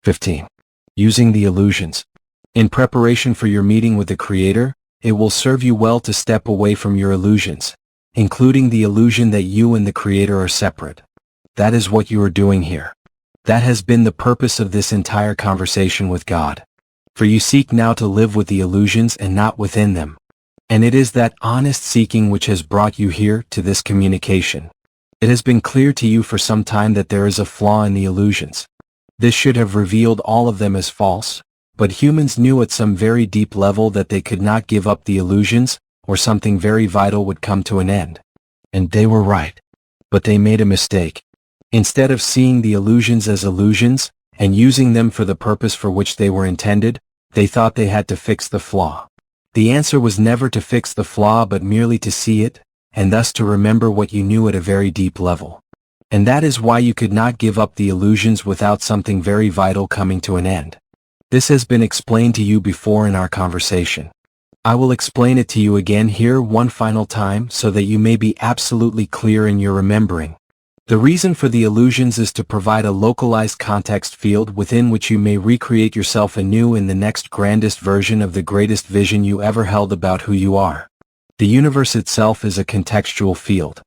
15. Using the illusions. In preparation for your meeting with the Creator, it will serve you well to step away from your illusions, including the illusion that you and the Creator are separate. That is what you are doing here. That has been the purpose of this entire conversation with God. For you seek now to live with the illusions and not within them. And it is that honest seeking which has brought you here to this communication. It has been clear to you for some time that there is a flaw in the illusions. This should have revealed all of them as false, but humans knew at some very deep level that they could not give up the illusions, or something very vital would come to an end. And they were right. But they made a mistake. Instead of seeing the illusions as illusions, and using them for the purpose for which they were intended, they thought they had to fix the flaw. The answer was never to fix the flaw but merely to see it, and thus to remember what you knew at a very deep level. And that is why you could not give up the illusions without something very vital coming to an end. This has been explained to you before in our conversation. I will explain it to you again here one final time so that you may be absolutely clear in your remembering. The reason for the illusions is to provide a localized context field within which you may recreate yourself anew in the next grandest version of the greatest vision you ever held about who you are. The universe itself is a contextual field.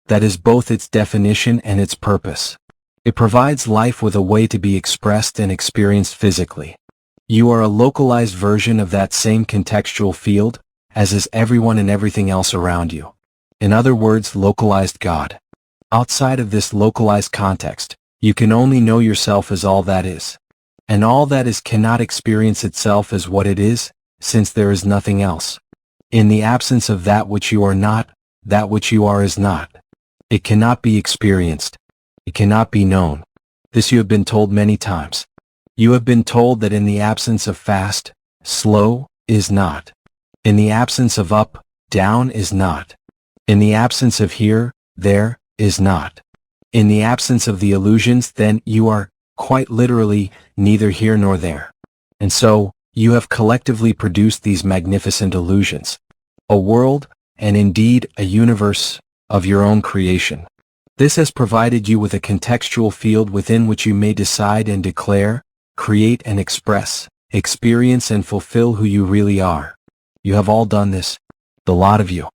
That is both its definition and its purpose. It provides life with a way to be expressed and experienced physically. You are a localized version of that same contextual field, as is everyone and everything else around you. In other words, localized God. Outside of this localized context, you can only know yourself as all that is. And all that is cannot experience itself as what it is, since there is nothing else. In the absence of that which you are not, that which you are is not. It cannot be experienced. It cannot be known. This you have been told many times. You have been told that in the absence of fast, slow, is not. In the absence of up, down is not. In the absence of here, there, is not. In the absence of the illusions, then you are, quite literally, neither here nor there. And so, you have collectively produced these magnificent illusions. A world, and indeed a universe, of your own creation. This has provided you with a contextual field within which you may decide and declare, create and express, experience and fulfill who you really are. You have all done this, the lot of you.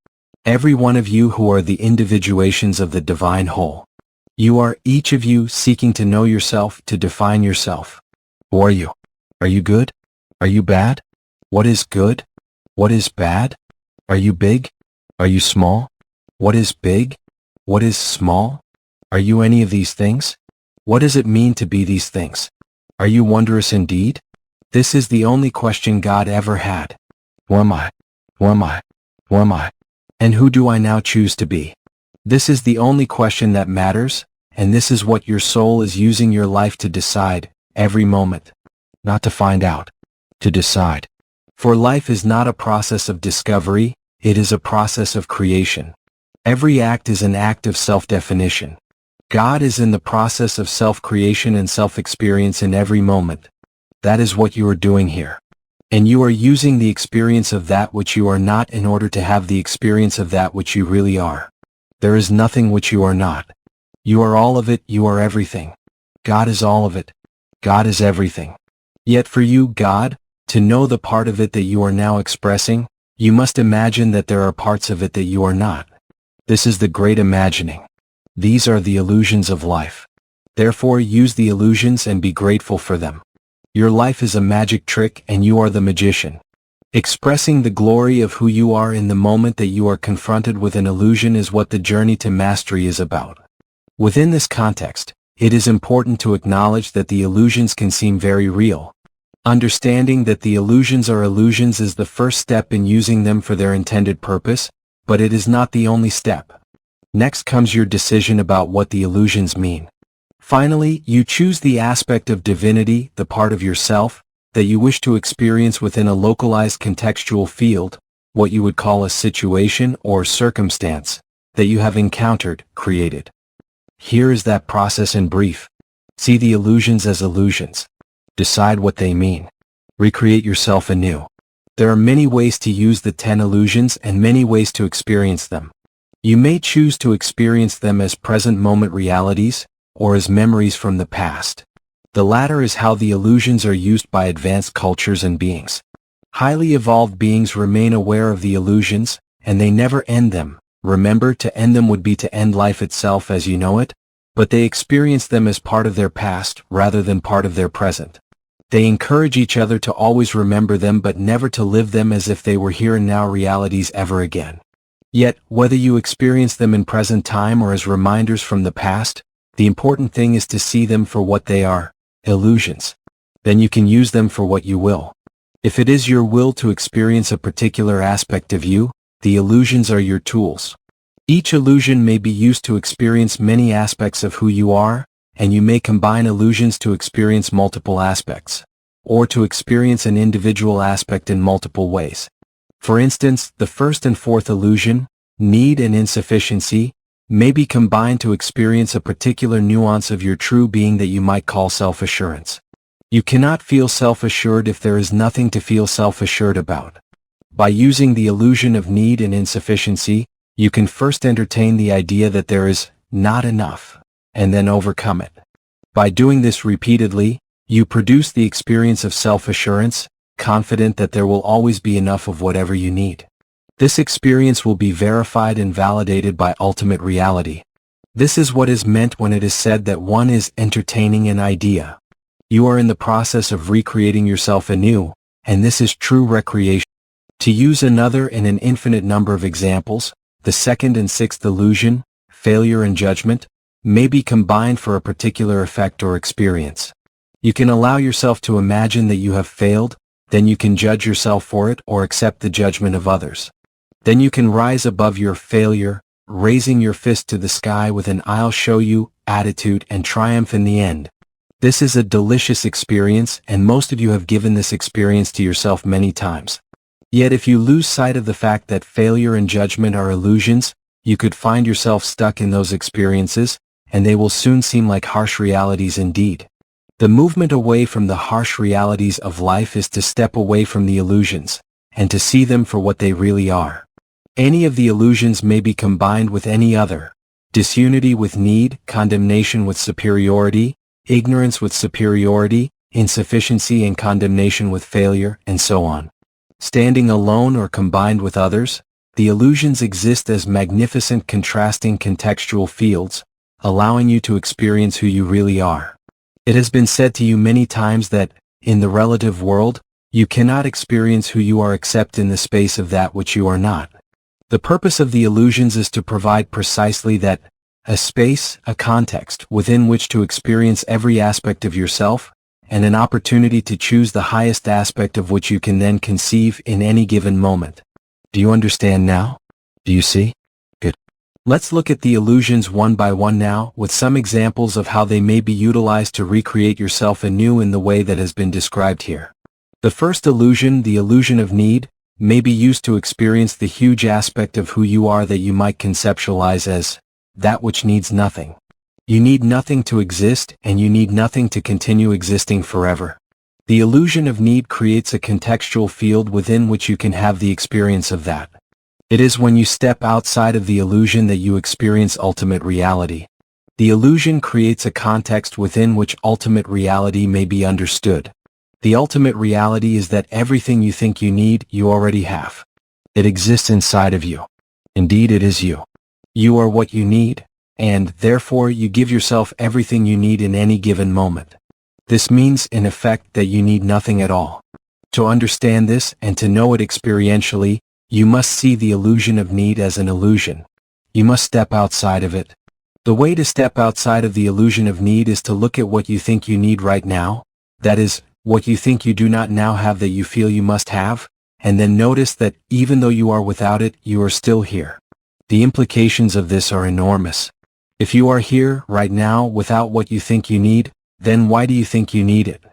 Every one of you who are the individuations of the divine whole. You are each of you seeking to know yourself, to define yourself. Who are you? Are you good? Are you bad? What is good? What is bad? Are you big? Are you small? What is big? What is small? Are you any of these things? What does it mean to be these things? Are you wondrous indeed? This is the only question God ever had. Who am I? Who am I? Who am I? And who do I now choose to be? This is the only question that matters, and this is what your soul is using your life to decide, every moment. Not to find out. To decide. For life is not a process of discovery, it is a process of creation. Every act is an act of self-definition. God is in the process of self-creation and self-experience in every moment. That is what you are doing here. And you are using the experience of that which you are not in order to have the experience of that which you really are. There is nothing which you are not. You are all of it, you are everything. God is all of it. God is everything. Yet for you, God, to know the part of it that you are now expressing, you must imagine that there are parts of it that you are not. This is the great imagining. These are the illusions of life. Therefore use the illusions and be grateful for them. Your life is a magic trick and you are the magician. Expressing the glory of who you are in the moment that you are confronted with an illusion is what the journey to mastery is about. Within this context, it is important to acknowledge that the illusions can seem very real. Understanding that the illusions are illusions is the first step in using them for their intended purpose, but it is not the only step. Next comes your decision about what the illusions mean. Finally, you choose the aspect of divinity, the part of yourself, that you wish to experience within a localized contextual field, what you would call a situation or circumstance, that you have encountered, created. Here is that process in brief. See the illusions as illusions. Decide what they mean. Recreate yourself anew. There are many ways to use the 10 illusions and many ways to experience them. You may choose to experience them as present moment realities, or as memories from the past. The latter is how the illusions are used by advanced cultures and beings. Highly evolved beings remain aware of the illusions, and they never end them. Remember, to end them would be to end life itself as you know it, but they experience them as part of their past rather than part of their present. They encourage each other to always remember them but never to live them as if they were here and now realities ever again. Yet, whether you experience them in present time or as reminders from the past, the important thing is to see them for what they are, illusions. Then you can use them for what you will. If it is your will to experience a particular aspect of you, the illusions are your tools. Each illusion may be used to experience many aspects of who you are, and you may combine illusions to experience multiple aspects, or to experience an individual aspect in multiple ways. For instance, the first and fourth illusion, need and insufficiency, may be combined to experience a particular nuance of your true being that you might call self-assurance. You cannot feel self-assured if there is nothing to feel self-assured about. By using the illusion of need and insufficiency, you can first entertain the idea that there is not enough, and then overcome it. By doing this repeatedly, you produce the experience of self-assurance, confident that there will always be enough of whatever you need. This experience will be verified and validated by ultimate reality. This is what is meant when it is said that one is entertaining an idea. You are in the process of recreating yourself anew, and this is true recreation. To use another in an infinite number of examples, the second and sixth illusion, failure and judgment, may be combined for a particular effect or experience. You can allow yourself to imagine that you have failed, then you can judge yourself for it or accept the judgment of others. Then you can rise above your failure, raising your fist to the sky with an "I'll show you" attitude and triumph in the end. This is a delicious experience, and most of you have given this experience to yourself many times. Yet if you lose sight of the fact that failure and judgment are illusions, you could find yourself stuck in those experiences, and they will soon seem like harsh realities indeed. The movement away from the harsh realities of life is to step away from the illusions, and to see them for what they really are. Any of the illusions may be combined with any other. Disunity with need, condemnation with superiority, ignorance with superiority, insufficiency and condemnation with failure, and so on. Standing alone or combined with others, the illusions exist as magnificent contrasting contextual fields, allowing you to experience who you really are. It has been said to you many times that, in the relative world, you cannot experience who you are except in the space of that which you are not. The purpose of the illusions is to provide precisely that, a space, a context within which to experience every aspect of yourself, and an opportunity to choose the highest aspect of which you can then conceive in any given moment. Do you understand now? Do you see? Good. Let's look at the illusions one by one now, with some examples of how they may be utilized to recreate yourself anew in the way that has been described here. The first illusion, the illusion of need, may be used to experience the huge aspect of who you are that you might conceptualize as that which needs nothing. You need nothing to exist, and you need nothing to continue existing forever. The illusion of need creates a contextual field within which you can have the experience of that. It is when you step outside of the illusion that you experience ultimate reality. The illusion creates a context within which ultimate reality may be understood. The ultimate reality is that everything you think you need, you already have. It exists inside of you. Indeed, it is you. You are what you need, and, therefore, you give yourself everything you need in any given moment. This means, in effect, that you need nothing at all. To understand this, and to know it experientially, you must see the illusion of need as an illusion. You must step outside of it. The way to step outside of the illusion of need is to look at what you think you need right now, that is, what you think you do not now have that you feel you must have, and then notice that, even though you are without it, you are still here. The implications of this are enormous. If you are here, right now, without what you think you need, then why do you think you need it?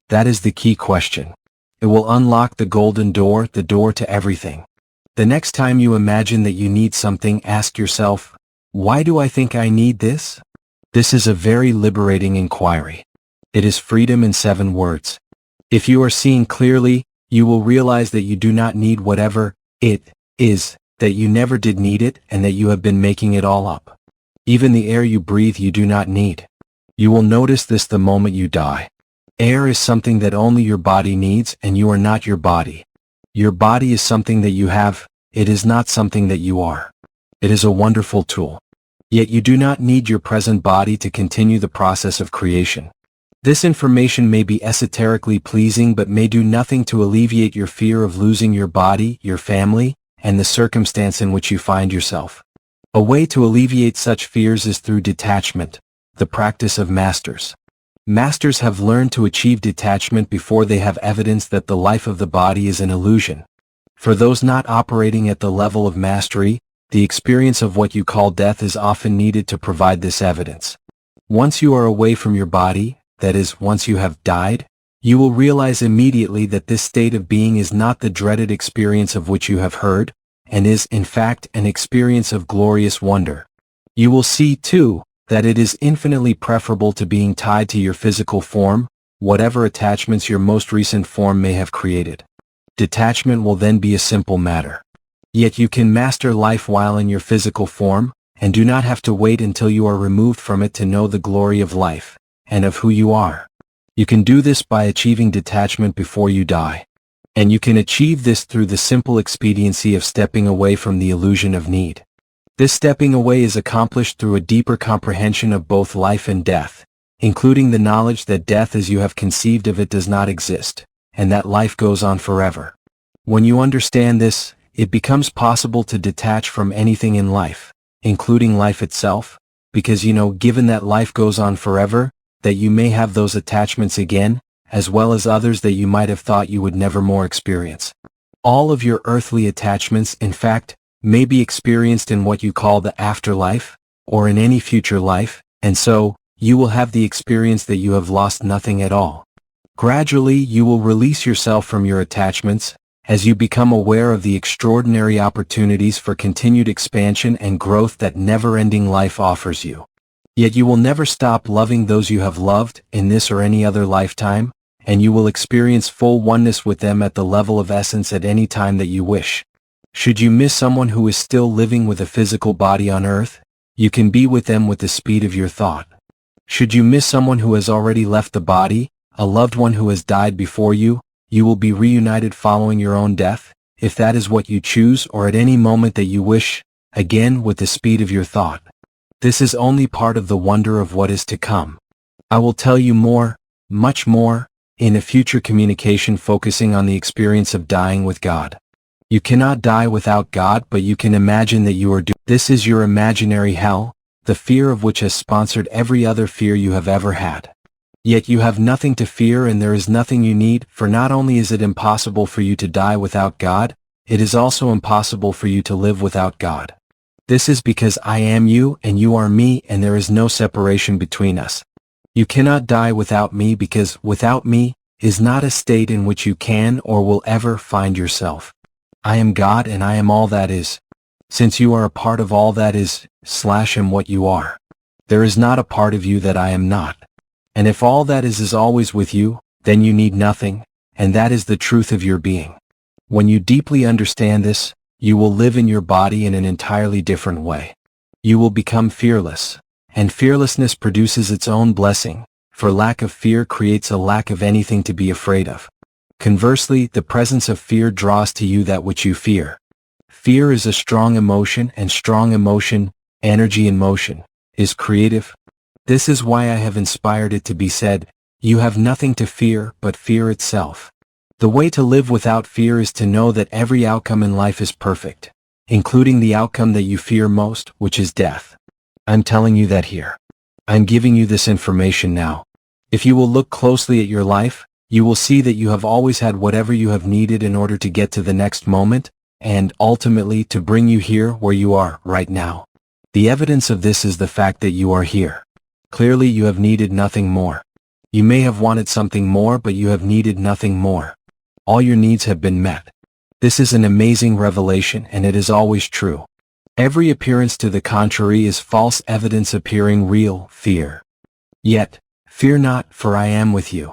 That is the key question. It will unlock the golden door, the door to everything. The next time you imagine that you need something, ask yourself, why do I think I need this? This is a very liberating inquiry. It is freedom in 7 words. If you are seeing clearly, you will realize that you do not need whatever it is, that you never did need it, and that you have been making it all up. Even the air you breathe you do not need. You will notice this the moment you die. Air is something that only your body needs, and you are not your body. Your body is something that you have, it is not something that you are. It is a wonderful tool. Yet you do not need your present body to continue the process of creation. This information may be esoterically pleasing but may do nothing to alleviate your fear of losing your body, your family, and the circumstance in which you find yourself. A way to alleviate such fears is through detachment, the practice of masters. Masters have learned to achieve detachment before they have evidence that the life of the body is an illusion. For those not operating at the level of mastery, the experience of what you call death is often needed to provide this evidence. Once you are away from your body, that is, once you have died, you will realize immediately that this state of being is not the dreaded experience of which you have heard, and is, in fact, an experience of glorious wonder. You will see, too, that it is infinitely preferable to being tied to your physical form, whatever attachments your most recent form may have created. Detachment will then be a simple matter. Yet you can master life while in your physical form, and do not have to wait until you are removed from it to know the glory of life, and of who you are. You can do this by achieving detachment before you die. And you can achieve this through the simple expediency of stepping away from the illusion of need. This stepping away is accomplished through a deeper comprehension of both life and death, including the knowledge that death as you have conceived of it does not exist, and that life goes on forever. When you understand this, it becomes possible to detach from anything in life, including life itself, because you know, given that life goes on forever, that you may have those attachments again, as well as others that you might have thought you would never more experience. All of your earthly attachments, in fact, may be experienced in what you call the afterlife, or in any future life, and so, you will have the experience that you have lost nothing at all. Gradually, you will release yourself from your attachments, as you become aware of the extraordinary opportunities for continued expansion and growth that never-ending life offers you. Yet you will never stop loving those you have loved, in this or any other lifetime, and you will experience full oneness with them at the level of essence at any time that you wish. Should you miss someone who is still living with a physical body on earth, you can be with them with the speed of your thought. Should you miss someone who has already left the body, a loved one who has died before you will be reunited following your own death, if that is what you choose, or at any moment that you wish, again with the speed of your thought. This is only part of the wonder of what is to come. I will tell you more, much more, in a future communication focusing on the experience of dying with God. You cannot die without God, but you can imagine that you are doomed. This is your imaginary hell, the fear of which has sponsored every other fear you have ever had. Yet you have nothing to fear and there is nothing you need, for not only is it impossible for you to die without God, it is also impossible for you to live without God. This is because I am you and you are me, and there is no separation between us. You cannot die without me, because without me is not a state in which you can or will ever find yourself. I am God and I am all that is. Since you are a part of all that is, am what you are. There is not a part of you that I am not. And if all that is always with you, then you need nothing, and that is the truth of your being. When you deeply understand this, you will live in your body in an entirely different way. You will become fearless, and fearlessness produces its own blessing, for lack of fear creates a lack of anything to be afraid of. Conversely, the presence of fear draws to you that which you fear. Fear is a strong emotion, and strong emotion, energy in motion, is creative. This is why I have inspired it to be said, you have nothing to fear but fear itself. The way to live without fear is to know that every outcome in life is perfect, including the outcome that you fear most, which is death. I'm telling you that here. I'm giving you this information now. If you will look closely at your life, you will see that you have always had whatever you have needed in order to get to the next moment, and ultimately to bring you here where you are right now. The evidence of this is the fact that you are here. Clearly you have needed nothing more. You may have wanted something more, but you have needed nothing more. All your needs have been met. This is an amazing revelation, and it is always true. Every appearance to the contrary is false evidence appearing real, fear. Yet, fear not, for I am with you.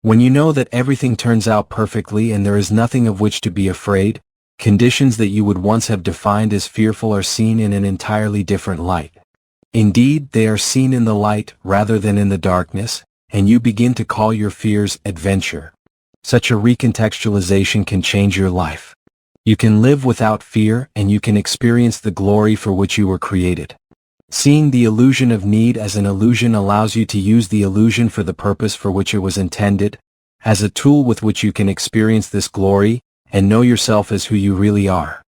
When you know that everything turns out perfectly and there is nothing of which to be afraid, conditions that you would once have defined as fearful are seen in an entirely different light. Indeed, they are seen in the light rather than in the darkness, and you begin to call your fears adventure. Such a recontextualization can change your life. You can live without fear, and you can experience the glory for which you were created. Seeing the illusion of need as an illusion allows you to use the illusion for the purpose for which it was intended, as a tool with which you can experience this glory and know yourself as who you really are.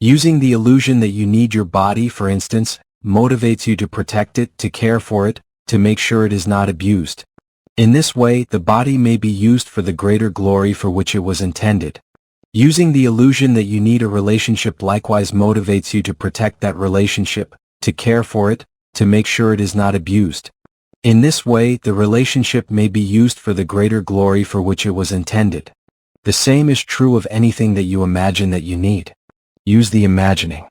Using the illusion that you need your body, for instance, motivates you to protect it, to care for it, to make sure it is not abused. In this way, the body may be used for the greater glory for which it was intended. Using the illusion that you need a relationship likewise motivates you to protect that relationship, to care for it, to make sure it is not abused. In this way, the relationship may be used for the greater glory for which it was intended. The same is true of anything that you imagine that you need. Use the imagining.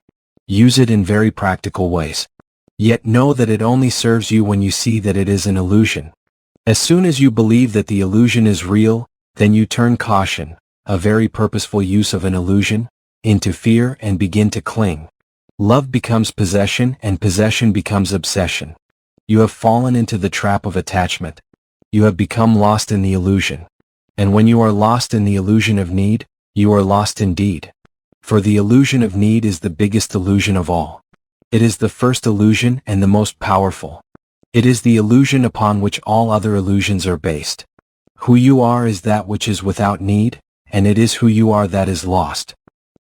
Use it in very practical ways. Yet know that it only serves you when you see that it is an illusion. As soon as you believe that the illusion is real, then you turn caution, a very purposeful use of an illusion, into fear and begin to cling. Love becomes possession, and possession becomes obsession. You have fallen into the trap of attachment. You have become lost in the illusion. And when you are lost in the illusion of need, you are lost indeed. For the illusion of need is the biggest illusion of all. It is the first illusion and the most powerful. It is the illusion upon which all other illusions are based. Who you are is that which is without need, and it is who you are that is lost.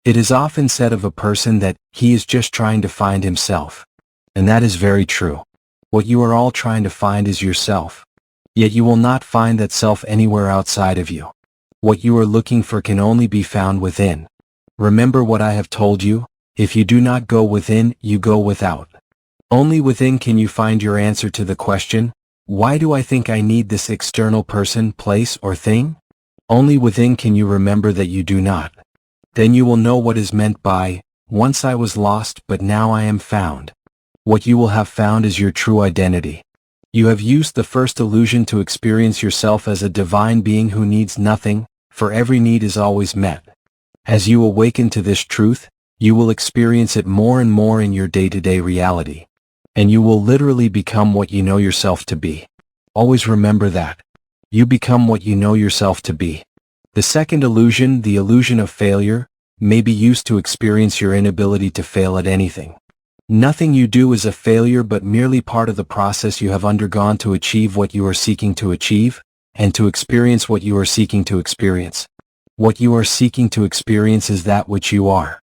It is often said of a person that he is just trying to find himself. And that is very true. What you are all trying to find is yourself. Yet you will not find that self anywhere outside of you. What you are looking for can only be found within. Remember what I have told you, if you do not go within, you go without. Only within can you find your answer to the question, why do I think I need this external person, place, or thing? Only within can you remember that you do not. Then you will know what is meant by, once I was lost but now I am found. What you will have found is your true identity. You have used the first illusion to experience yourself as a divine being who needs nothing, for every need is always met. As you awaken to this truth, you will experience it more and more in your day-to-day reality. And you will literally become what you know yourself to be. Always remember that. You become what you know yourself to be. The second illusion, the illusion of failure, may be used to experience your inability to fail at anything. Nothing you do is a failure but merely part of the process you have undergone to achieve what you are seeking to achieve, and to experience what you are seeking to experience. What you are seeking to experience is that which you are.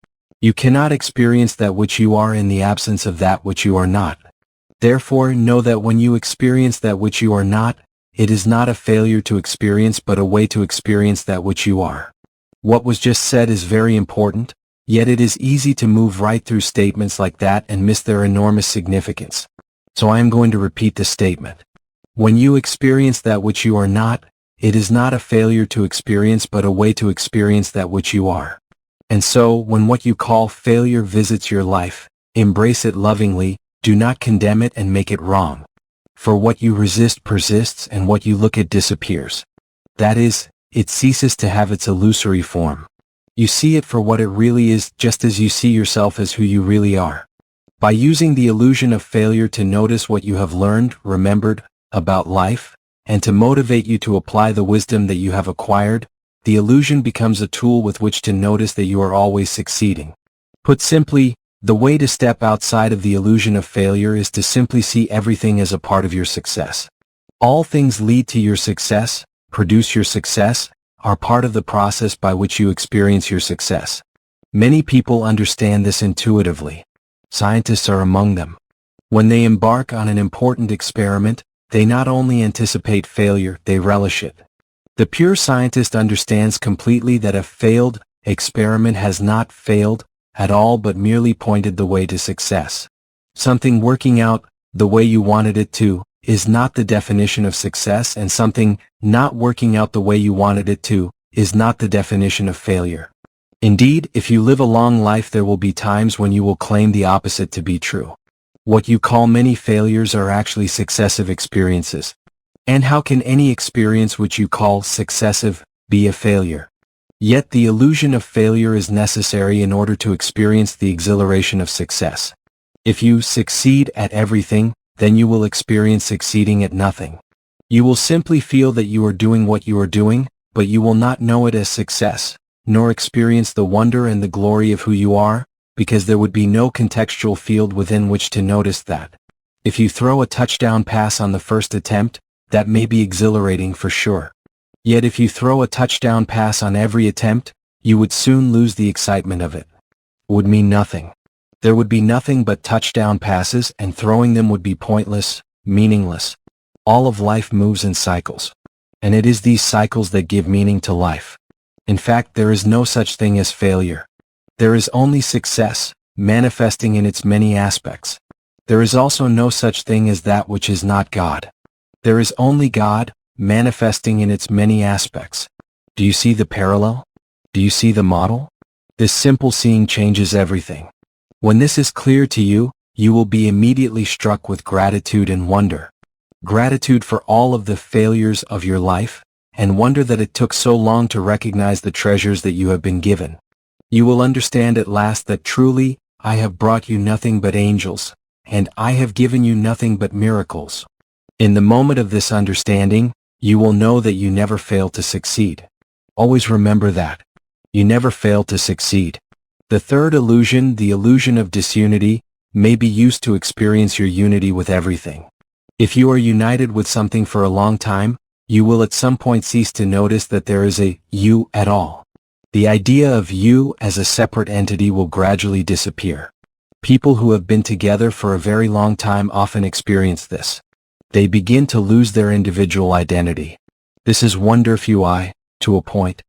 You cannot experience that which you are in the absence of that which you are not. Therefore, know that when you experience that which you are not, it is not a failure to experience but a way to experience that which you are. What was just said is very important, yet it is easy to move right through statements like that and miss their enormous significance. So I am going to repeat the statement. When you experience that which you are not, it is not a failure to experience but a way to experience that which you are. And so, when what you call failure visits your life, embrace it lovingly, do not condemn it and make it wrong. For what you resist persists and what you look at disappears. That is, it ceases to have its illusory form. You see it for what it really is, just as you see yourself as who you really are. By using the illusion of failure to notice what you have learned, remembered, about life, and to motivate you to apply the wisdom that you have acquired, the illusion becomes a tool with which to notice that you are always succeeding. Put simply, the way to step outside of the illusion of failure is to simply see everything as a part of your success. All things lead to your success, produce your success, are part of the process by which you experience your success. Many people understand this intuitively. Scientists are among them. When they embark on an important experiment, they not only anticipate failure, they relish it. The pure scientist understands completely that a failed experiment has not failed at all but merely pointed the way to success. Something working out the way you wanted it to is not the definition of success, and something not working out the way you wanted it to is not the definition of failure. Indeed, if you live a long life, there will be times when you will claim the opposite to be true. What you call many failures are actually successive experiences. And how can any experience which you call successive be a failure? Yet the illusion of failure is necessary in order to experience the exhilaration of success. If you succeed at everything, then you will experience succeeding at nothing. You will simply feel that you are doing what you are doing, but you will not know it as success, nor experience the wonder and the glory of who you are, because there would be no contextual field within which to notice that. If you throw a touchdown pass on the first attempt, that may be exhilarating for sure. Yet if you throw a touchdown pass on every attempt, you would soon lose the excitement of it. It would mean nothing. There would be nothing but touchdown passes, and throwing them would be pointless, meaningless. All of life moves in cycles. And it is these cycles that give meaning to life. In fact, there is no such thing as failure. There is only success, manifesting in its many aspects. There is also no such thing as that which is not God. There is only God, manifesting in its many aspects. Do you see the parallel? Do you see the model? This simple seeing changes everything. When this is clear to you, you will be immediately struck with gratitude and wonder. Gratitude for all of the failures of your life, and wonder that it took so long to recognize the treasures that you have been given. You will understand at last that truly, I have brought you nothing but angels, and I have given you nothing but miracles. In the moment of this understanding, you will know that you never fail to succeed. Always remember that. You never fail to succeed. The third illusion, the illusion of disunity, may be used to experience your unity with everything. If you are united with something for a long time, you will at some point cease to notice that there is a you at all. The idea of you as a separate entity will gradually disappear. People who have been together for a very long time often experience this. They begin to lose their individual identity. This is wonderful, to a point.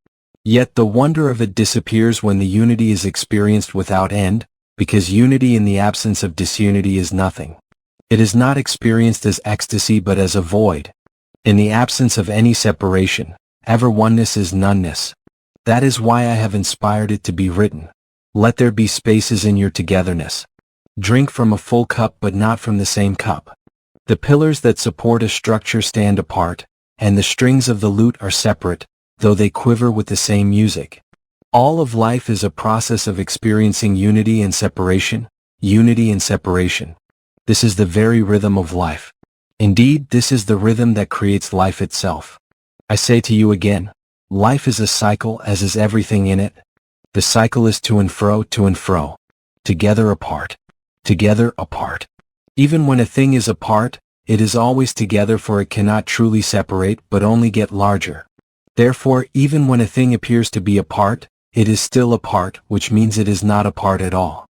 Yet the wonder of it disappears when the unity is experienced without end, because unity in the absence of disunity is nothing. It is not experienced as ecstasy but as a void. In the absence of any separation, ever oneness is noneness. That is why I have inspired it to be written. Let there be spaces in your togetherness. Drink from a full cup but not from the same cup. The pillars that support a structure stand apart, and the strings of the lute are separate, though they quiver with the same music. All of life is a process of experiencing unity and separation, unity and separation. This is the very rhythm of life. Indeed, this is the rhythm that creates life itself. I say to you again, life is a cycle, as is everything in it. The cycle is to and fro, together apart, together apart. Even when a thing is apart, it is always together, for it cannot truly separate but only get larger. Therefore, even when a thing appears to be apart, it is still apart, which means it is not apart at all.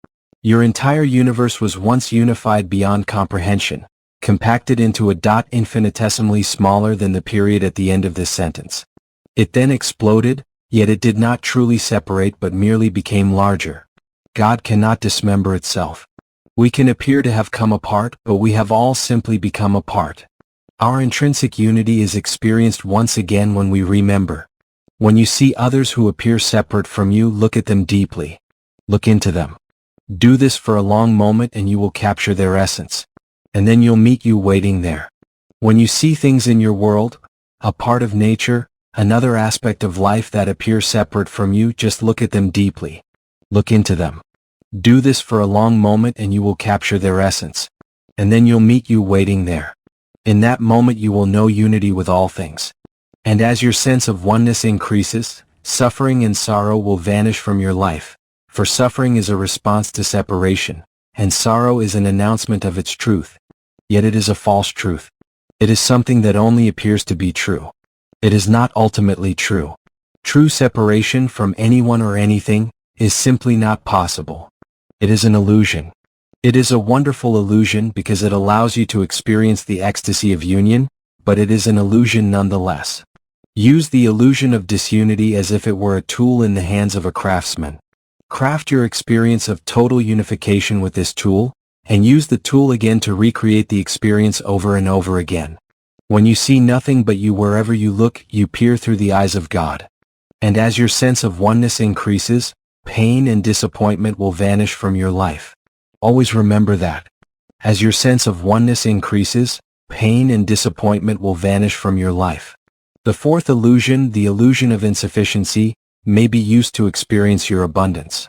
Your entire universe was once unified beyond comprehension, compacted into a dot infinitesimally smaller than the period at the end of this sentence. It then exploded, yet it did not truly separate but merely became larger. God cannot dismember itself. We can appear to have come apart, but we have all simply become apart. Our intrinsic unity is experienced once again when we remember. When you see others who appear separate from you, look at them deeply. Look into them. Do this for a long moment and you will capture their essence. And then you'll meet you waiting there. When you see things in your world, a part of nature, another aspect of life that appear separate from you, just look at them deeply. Look into them. Do this for a long moment and you will capture their essence. And then you'll meet you waiting there. In that moment you will know unity with all things. And as your sense of oneness increases, suffering and sorrow will vanish from your life. For suffering is a response to separation, and sorrow is an announcement of its truth. Yet it is a false truth. It is something that only appears to be true. It is not ultimately true. True separation from anyone or anything is simply not possible. It is an illusion. It is a wonderful illusion because it allows you to experience the ecstasy of union, but it is an illusion nonetheless. Use the illusion of disunity as if it were a tool in the hands of a craftsman. Craft your experience of total unification with this tool, and use the tool again to recreate the experience over and over again. When you see nothing but you wherever you look, you peer through the eyes of God. And as your sense of oneness increases, pain and disappointment will vanish from your life. Always remember that. As your sense of oneness increases, pain and disappointment will vanish from your life. The fourth illusion, the illusion of insufficiency, may be used to experience your abundance.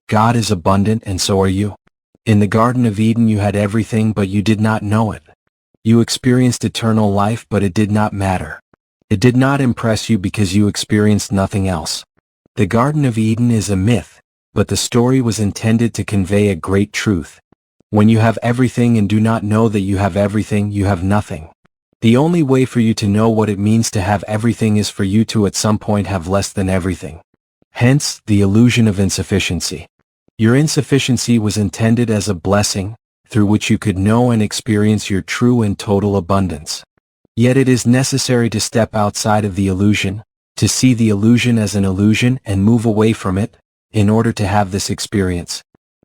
God is abundant and so are you. In the Garden of Eden you had everything but you did not know it. You experienced eternal life, but it did not matter. It did not impress you because you experienced nothing else. The Garden of Eden is a myth, but the story was intended to convey a great truth. When you have everything and do not know that you have everything, you have nothing. The only way for you to know what it means to have everything is for you to at some point have less than everything. Hence, the illusion of insufficiency. Your insufficiency was intended as a blessing, through which you could know and experience your true and total abundance. Yet it is necessary to step outside of the illusion, to see the illusion as an illusion and move away from it, in order to have this experience.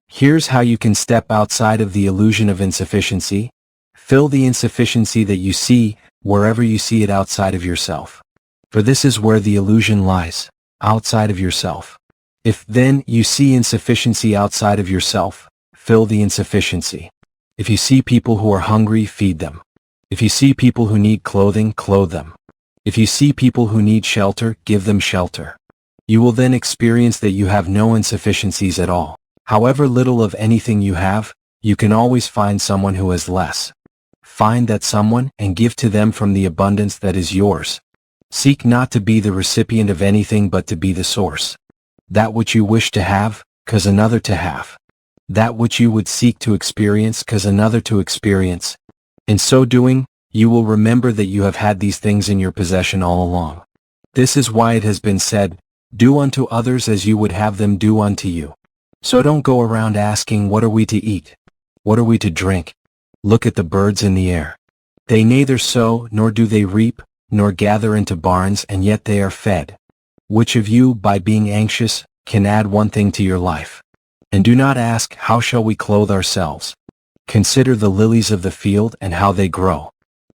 Here's how you can step outside of the illusion of insufficiency. Fill the insufficiency that you see, wherever you see it outside of yourself. For this is where the illusion lies, outside of yourself. If then you see insufficiency outside of yourself, fill the insufficiency. If you see people who are hungry, feed them. If you see people who need clothing, clothe them. If you see people who need shelter, give them shelter. You will then experience that you have no insufficiencies at all. However little of anything you have, you can always find someone who has less. Find that someone and give to them from the abundance that is yours. Seek not to be the recipient of anything but to be the source. That which you wish to have, cause another to have. That which you would seek to experience, cause another to experience. In so doing, you will remember that you have had these things in your possession all along. This is why it has been said, do unto others as you would have them do unto you. So don't go around asking, what are we to eat? What are we to drink? Look at the birds in the air. They neither sow, nor do they reap, nor gather into barns, and yet they are fed. Which of you, by being anxious, can add one thing to your life? And do not ask, how shall we clothe ourselves? Consider the lilies of the field and how they grow.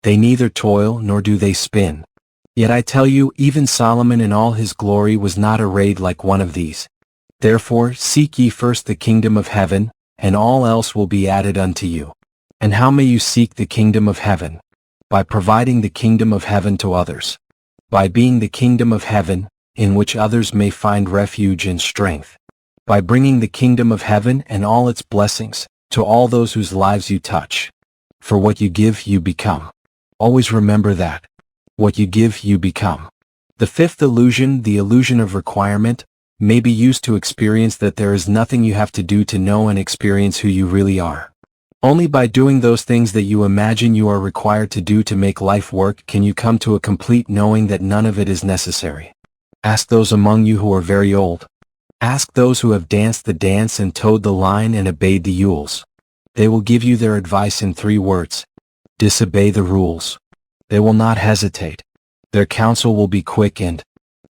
They neither toil nor do they spin. Yet I tell you, even Solomon in all his glory was not arrayed like one of these. Therefore seek ye first the kingdom of heaven, and all else will be added unto you. And how may you seek the kingdom of heaven? By providing the kingdom of heaven to others. By being the kingdom of heaven, in which others may find refuge and strength. By bringing the kingdom of heaven and all its blessings to all those whose lives you touch. For what you give, you become. Always remember that. What you give, you become. The fifth illusion, the illusion of requirement, may be used to experience that there is nothing you have to do to know and experience who you really are. Only by doing those things that you imagine you are required to do to make life work can you come to a complete knowing that none of it is necessary. Ask those among you who are very old. Ask those who have danced the dance and towed the line and obeyed the rules. They will give you their advice in 3 words. Disobey the rules. They will not hesitate. Their counsel will be quick and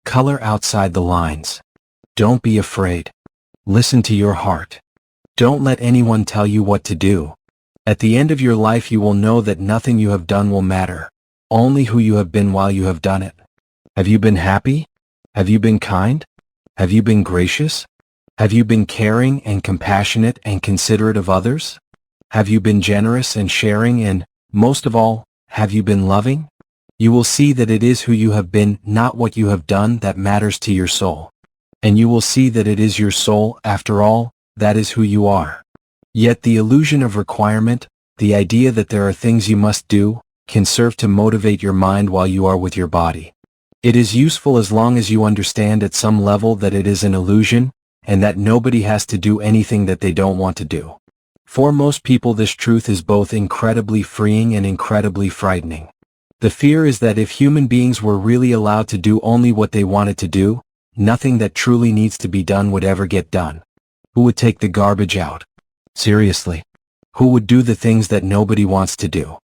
color outside the lines. Don't be afraid. Listen to your heart. Don't let anyone tell you what to do. At the end of your life you will know that nothing you have done will matter, only who you have been while you have done it. Have you been happy? Have you been kind? Have you been gracious? Have you been caring and compassionate and considerate of others? Have you been generous and sharing and, most of all, have you been loving? You will see that it is who you have been, not what you have done, that matters to your soul. And you will see that it is your soul, after all, that is who you are. Yet the illusion of requirement, the idea that there are things you must do, can serve to motivate your mind while you are with your body. It is useful as long as you understand at some level that it is an illusion, and that nobody has to do anything that they don't want to do. For most people this truth is both incredibly freeing and incredibly frightening. The fear is that if human beings were really allowed to do only what they wanted to do, nothing that truly needs to be done would ever get done. Who would take the garbage out? Seriously. Who would do the things that nobody wants to do?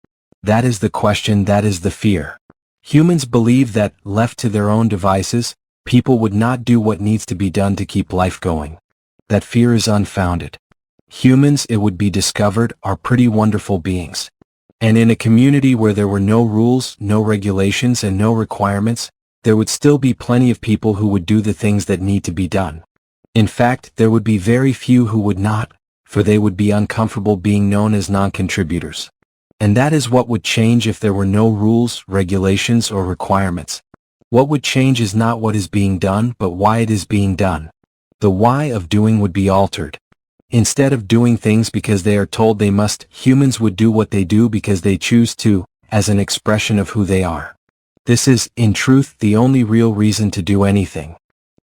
That is the question, that is the fear. Humans believe that, left to their own devices, people would not do what needs to be done to keep life going. That fear is unfounded. Humans, it would be discovered, are pretty wonderful beings. And in a community where there were no rules, no regulations, and no requirements, there would still be plenty of people who would do the things that need to be done. In fact, there would be very few who would not, for they would be uncomfortable being known as non-contributors. And that is what would change if there were no rules, regulations, or requirements. What would change is not what is being done, but why it is being done. The why of doing would be altered. Instead of doing things because they are told they must, humans would do what they do because they choose to, as an expression of who they are. This is, in truth, the only real reason to do anything.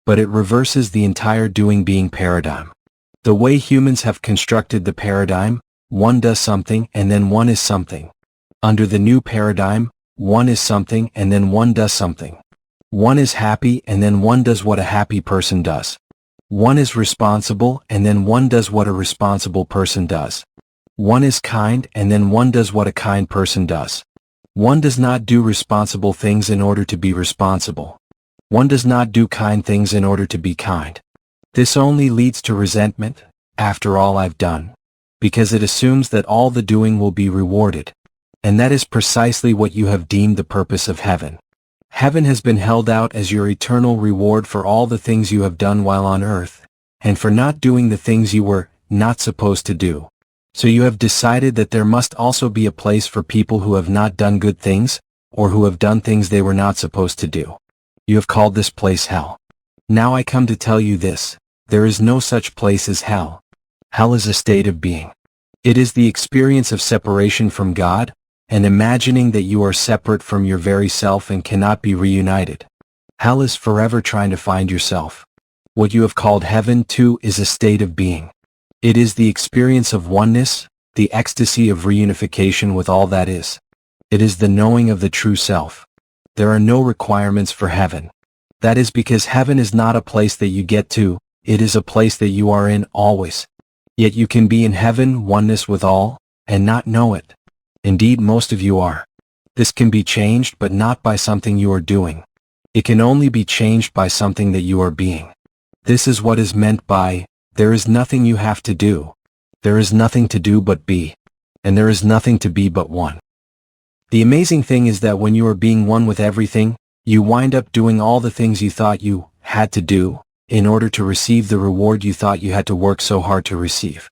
But it reverses the entire doing-being paradigm. The way humans have constructed the paradigm, one does something and then one is something. Under the new paradigm, one is something and then one does something. One is happy and then one does what a happy person does. One is responsible and then one does what a responsible person does. One is kind and then one does what a kind person does. One does not do responsible things in order to be responsible. One does not do kind things in order to be kind. This only leads to resentment, after all I've done, because it assumes that all the doing will be rewarded. And that is precisely what you have deemed the purpose of heaven. Heaven has been held out as your eternal reward for all the things you have done while on earth, and for not doing the things you were not supposed to do. So you have decided that there must also be a place for people who have not done good things, or who have done things they were not supposed to do. You have called this place hell. Now I come to tell you this: there is no such place as hell. Hell is a state of being. It is the experience of separation from God, and imagining that you are separate from your very self and cannot be reunited. Hell is forever trying to find yourself. What you have called heaven, too, is a state of being. It is the experience of oneness, the ecstasy of reunification with all that is. It is the knowing of the true self. There are no requirements for heaven. That is because heaven is not a place that you get to, it is a place that you are in always. Yet you can be in heaven, oneness with all, and not know it. Indeed, most of you are. This can be changed, but not by something you are doing. It can only be changed by something that you are being. This is what is meant by, there is nothing you have to do. There is nothing to do but be. And there is nothing to be but one. The amazing thing is that when you are being one with everything, you wind up doing all the things you thought you had to do, in order to receive the reward you thought you had to work so hard to receive.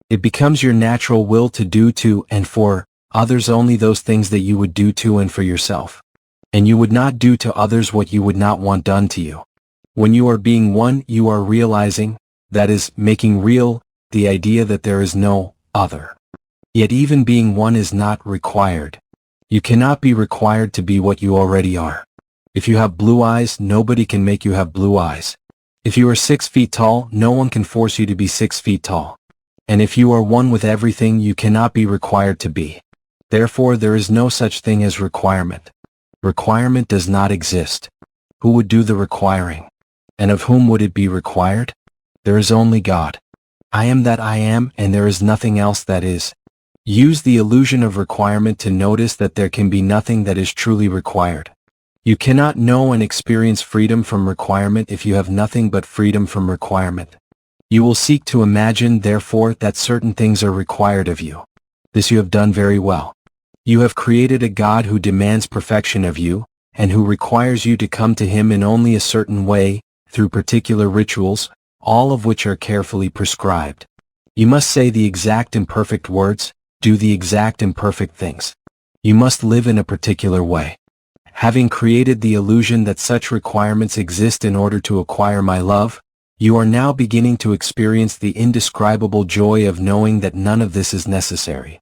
It becomes your natural will to do to and for others only those things that you would do to and for yourself. And you would not do to others what you would not want done to you. When you are being one, you are realizing, that is, making real, the idea that there is no other. Yet even being one is not required. You cannot be required to be what you already are. If you have blue eyes, nobody can make you have blue eyes. If you are 6 feet tall, no one can force you to be 6 feet tall. And if you are one with everything, you cannot be required to be. Therefore, there is no such thing as requirement. Requirement does not exist. Who would do the requiring? And of whom would it be required? There is only God. I am that I am, and there is nothing else that is. Use the illusion of requirement to notice that there can be nothing that is truly required. You cannot know and experience freedom from requirement if you have nothing but freedom from requirement. You will seek to imagine, therefore, that certain things are required of you. This you have done very well. You have created a God who demands perfection of you, and who requires you to come to him in only a certain way, through particular rituals, all of which are carefully prescribed. You must say the exact and perfect words, do the exact and perfect things. You must live in a particular way. Having created the illusion that such requirements exist in order to acquire my love, you are now beginning to experience the indescribable joy of knowing that none of this is necessary.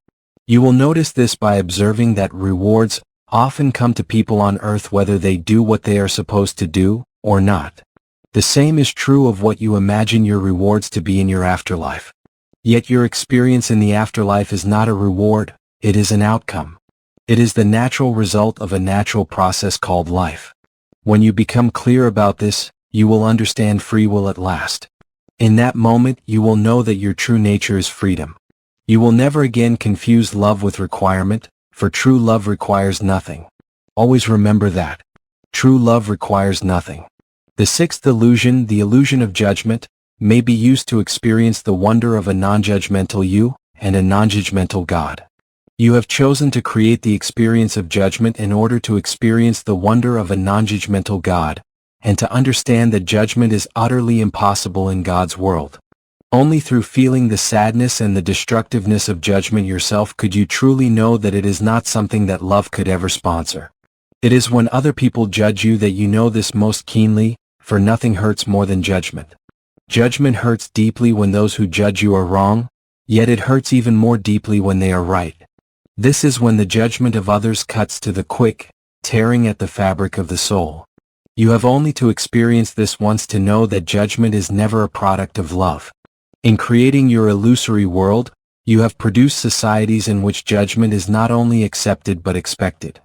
You will notice this by observing that rewards often come to people on earth whether they do what they are supposed to do or not. The same is true of what you imagine your rewards to be in your afterlife. Yet your experience in the afterlife is not a reward, it is an outcome. It is the natural result of a natural process called life. When you become clear about this, you will understand free will at last. In that moment, you will know that your true nature is freedom. You will never again confuse love with requirement, for true love requires nothing. Always remember that. True love requires nothing. The sixth illusion, the illusion of judgment, may be used to experience the wonder of a non-judgmental you and a non-judgmental God. You have chosen to create the experience of judgment in order to experience the wonder of a non-judgmental God, and to understand that judgment is utterly impossible in God's world. Only through feeling the sadness and the destructiveness of judgment yourself could you truly know that it is not something that love could ever sponsor. It is when other people judge you that you know this most keenly, for nothing hurts more than judgment. Judgment hurts deeply when those who judge you are wrong, yet it hurts even more deeply when they are right. This is when the judgment of others cuts to the quick, tearing at the fabric of the soul. You have only to experience this once to know that judgment is never a product of love. In creating your illusory world, you have produced societies in which judgment is not only accepted but expected.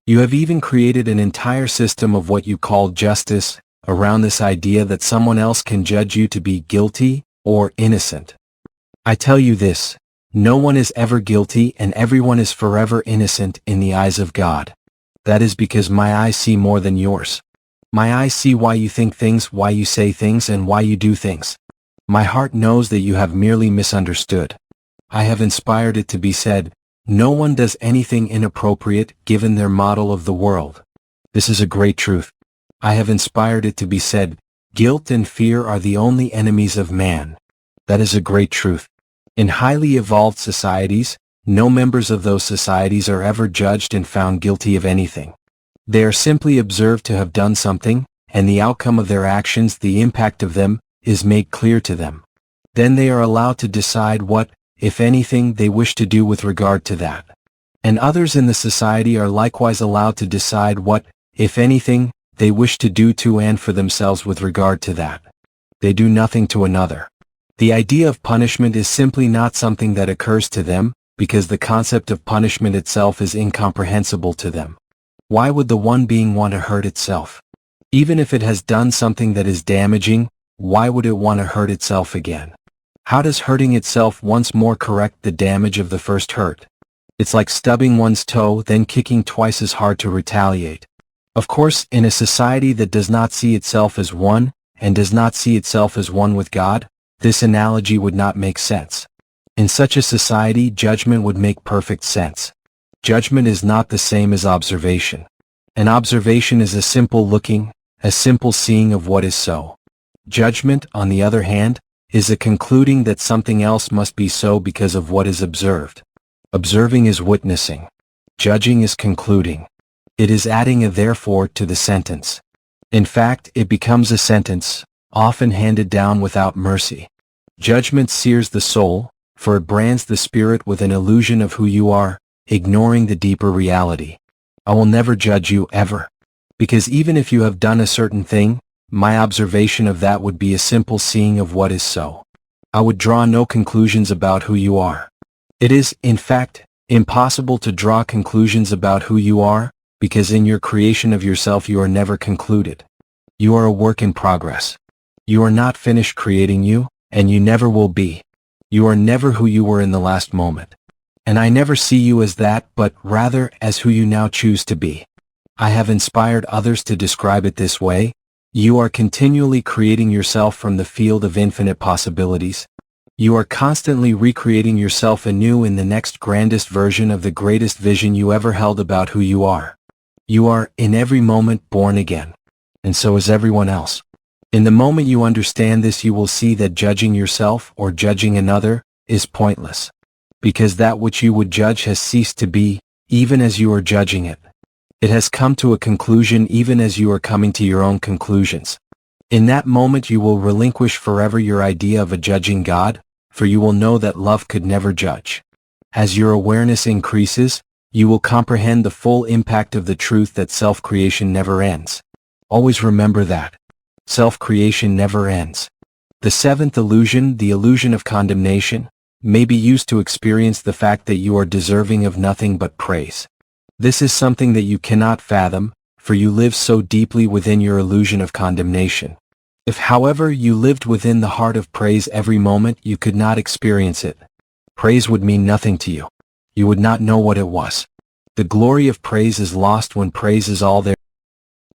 You have even created an entire system of what you call justice, around this idea that someone else can judge you to be guilty or innocent. I tell you this, no one is ever guilty and everyone is forever innocent in the eyes of God. That is because my eyes see more than yours. My eyes see why you think things, why you say things, and why you do things. My heart knows that you have merely misunderstood. I have inspired it to be said, no one does anything inappropriate given their model of the world. This is a great truth. I have inspired it to be said, guilt and fear are the only enemies of man. That is a great truth. In highly evolved societies, no members of those societies are ever judged and found guilty of anything. They are simply observed to have done something, and the outcome of their actions, the impact of them, is made clear to them. Then they are allowed to decide what, if anything, they wish to do with regard to that. And others in the society are likewise allowed to decide what, if anything, they wish to do to and for themselves with regard to that. They do nothing to another. The idea of punishment is simply not something that occurs to them, because the concept of punishment itself is incomprehensible to them. Why would the one being want to hurt itself? Even if it has done something that is damaging, why would it want to hurt itself again? How does hurting itself once more correct the damage of the first hurt? It's like stubbing one's toe, then kicking twice as hard to retaliate. Of course, in a society that does not see itself as one, and does not see itself as one with God, this analogy would not make sense. In such a society, judgment would make perfect sense. Judgment is not the same as observation. An observation is a simple looking, a simple seeing of what is so. Judgment, on the other hand, is a concluding that something else must be so because of what is observed. Observing is witnessing. Judging is concluding. It is adding a therefore to the sentence. In fact, it becomes a sentence, often handed down without mercy. Judgment sears the soul, for it brands the spirit with an illusion of who you are, ignoring the deeper reality. I will never judge you ever. Because even if you have done a certain thing, my observation of that would be a simple seeing of what is so. I would draw no conclusions about who you are. It is, in fact, impossible to draw conclusions about who you are, because in your creation of yourself you are never concluded. You are a work in progress. You are not finished creating you, and you never will be. You are never who you were in the last moment. And I never see you as that, but rather as who you now choose to be. I have inspired others to describe it this way. You are continually creating yourself from the field of infinite possibilities. You are constantly recreating yourself anew in the next grandest version of the greatest vision you ever held about who you are. You are, in every moment, born again. And so is everyone else. In the moment you understand this, you will see that judging yourself or judging another is pointless. Because that which you would judge has ceased to be, even as you are judging it. It has come to a conclusion even as you are coming to your own conclusions. In that moment you will relinquish forever your idea of a judging God, for you will know that love could never judge. As your awareness increases, you will comprehend the full impact of the truth that self-creation never ends. Always remember that. Self-creation never ends. The seventh illusion, the illusion of condemnation, may be used to experience the fact that you are deserving of nothing but praise. This is something that you cannot fathom, for you live so deeply within your illusion of condemnation. If, however, you lived within the heart of praise every moment, you could not experience it. Praise would mean nothing to you. You would not know what it was. The glory of praise is lost when praise is all there.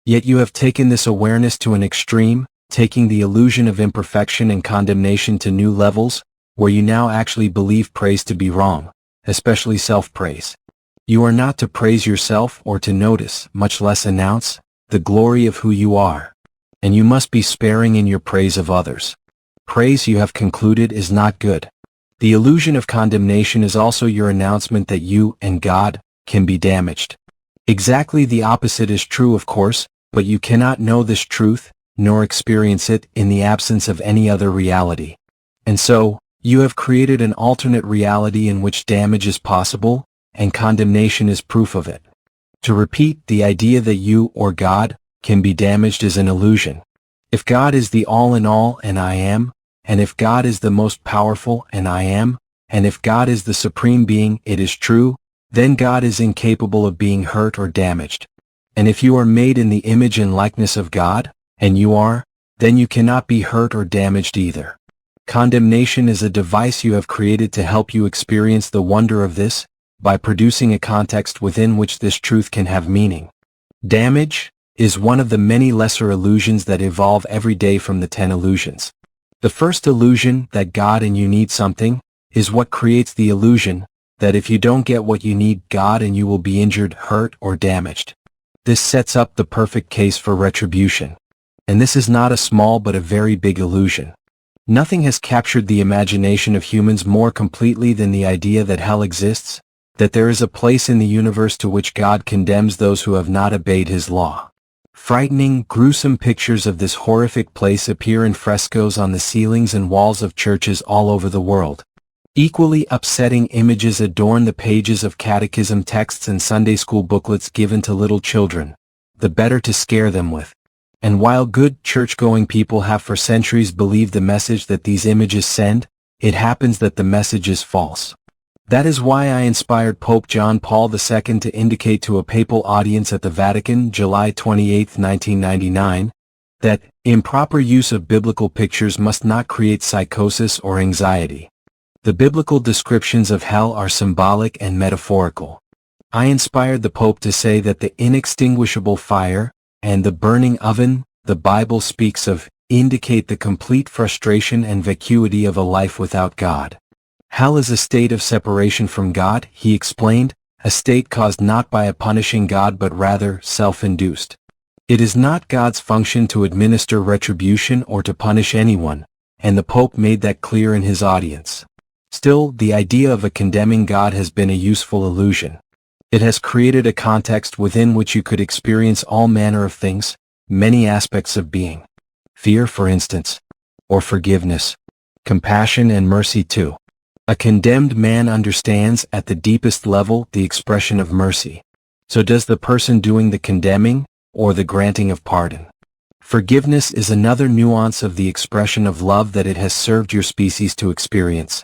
Yet you have taken this awareness to an extreme, taking the illusion of imperfection and condemnation to new levels, where you now actually believe praise to be wrong, especially self-praise. You are not to praise yourself or to notice, much less announce, the glory of who you are. And you must be sparing in your praise of others. Praise, you have concluded, is not good. The illusion of condemnation is also your announcement that you and God can be damaged. Exactly the opposite is true, of course, but you cannot know this truth, nor experience it in the absence of any other reality. And so, you have created an alternate reality in which damage is possible, and condemnation is proof of it. To repeat, the idea that you, or God, can be damaged is an illusion. If God is the all in all and I am, and if God is the most powerful and I am, and if God is the supreme being, it is true, then God is incapable of being hurt or damaged. And if you are made in the image and likeness of God, and you are, then you cannot be hurt or damaged either. Condemnation is a device you have created to help you experience the wonder of this, by producing a context within which this truth can have meaning. Damage is one of the many lesser illusions that evolve every day from the 10 illusions. The first illusion, that God and you need something, is what creates the illusion that if you don't get what you need, God and you will be injured, hurt, or damaged. This sets up the perfect case for retribution. And this is not a small but a very big illusion. Nothing has captured the imagination of humans more completely than the idea that hell exists, that there is a place in the universe to which God condemns those who have not obeyed His law. Frightening, gruesome pictures of this horrific place appear in frescoes on the ceilings and walls of churches all over the world. Equally upsetting images adorn the pages of catechism texts and Sunday school booklets given to little children, the better to scare them with. And while good church-going people have for centuries believed the message that these images send, it happens that the message is false. That is why I inspired Pope John Paul II to indicate to a papal audience at the Vatican, July 28, 1999, that improper use of biblical pictures must not create psychosis or anxiety. The biblical descriptions of hell are symbolic and metaphorical. I inspired the Pope to say that the inextinguishable fire and the burning oven the Bible speaks of indicate the complete frustration and vacuity of a life without God. Hell is a state of separation from God, he explained, a state caused not by a punishing God but rather self-induced. It is not God's function to administer retribution or to punish anyone, and the Pope made that clear in his audience. Still, the idea of a condemning God has been a useful illusion. It has created a context within which you could experience all manner of things, many aspects of being. Fear, for instance, or forgiveness, compassion and mercy too. A condemned man understands at the deepest level the expression of mercy. So does the person doing the condemning, or the granting of pardon. Forgiveness is another nuance of the expression of love that it has served your species to experience.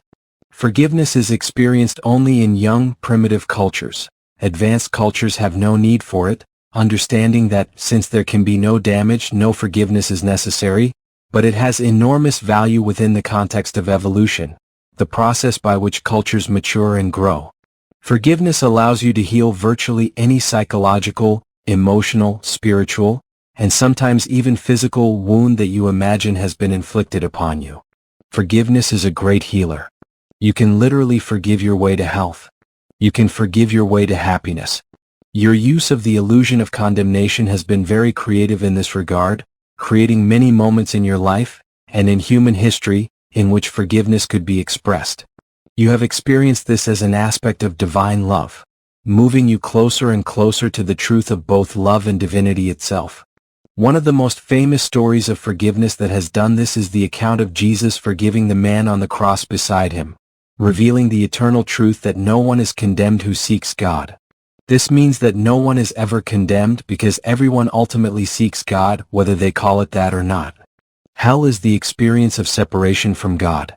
Forgiveness is experienced only in young, primitive cultures. Advanced cultures have no need for it, understanding that, since there can be no damage, no forgiveness is necessary, but it has enormous value within the context of evolution, the process by which cultures mature and grow. Forgiveness allows you to heal virtually any psychological, emotional, spiritual, and sometimes even physical wound that you imagine has been inflicted upon you. Forgiveness is a great healer. You can literally forgive your way to health. You can forgive your way to happiness. Your use of the illusion of condemnation has been very creative in this regard, creating many moments in your life, and in human history, in which forgiveness could be expressed. You have experienced this as an aspect of divine love, moving you closer and closer to the truth of both love and divinity itself. One of the most famous stories of forgiveness that has done this is the account of Jesus forgiving the man on the cross beside him, revealing the eternal truth that no one is condemned who seeks God. This means that no one is ever condemned because everyone ultimately seeks God, whether they call it that or not. Hell is the experience of separation from God.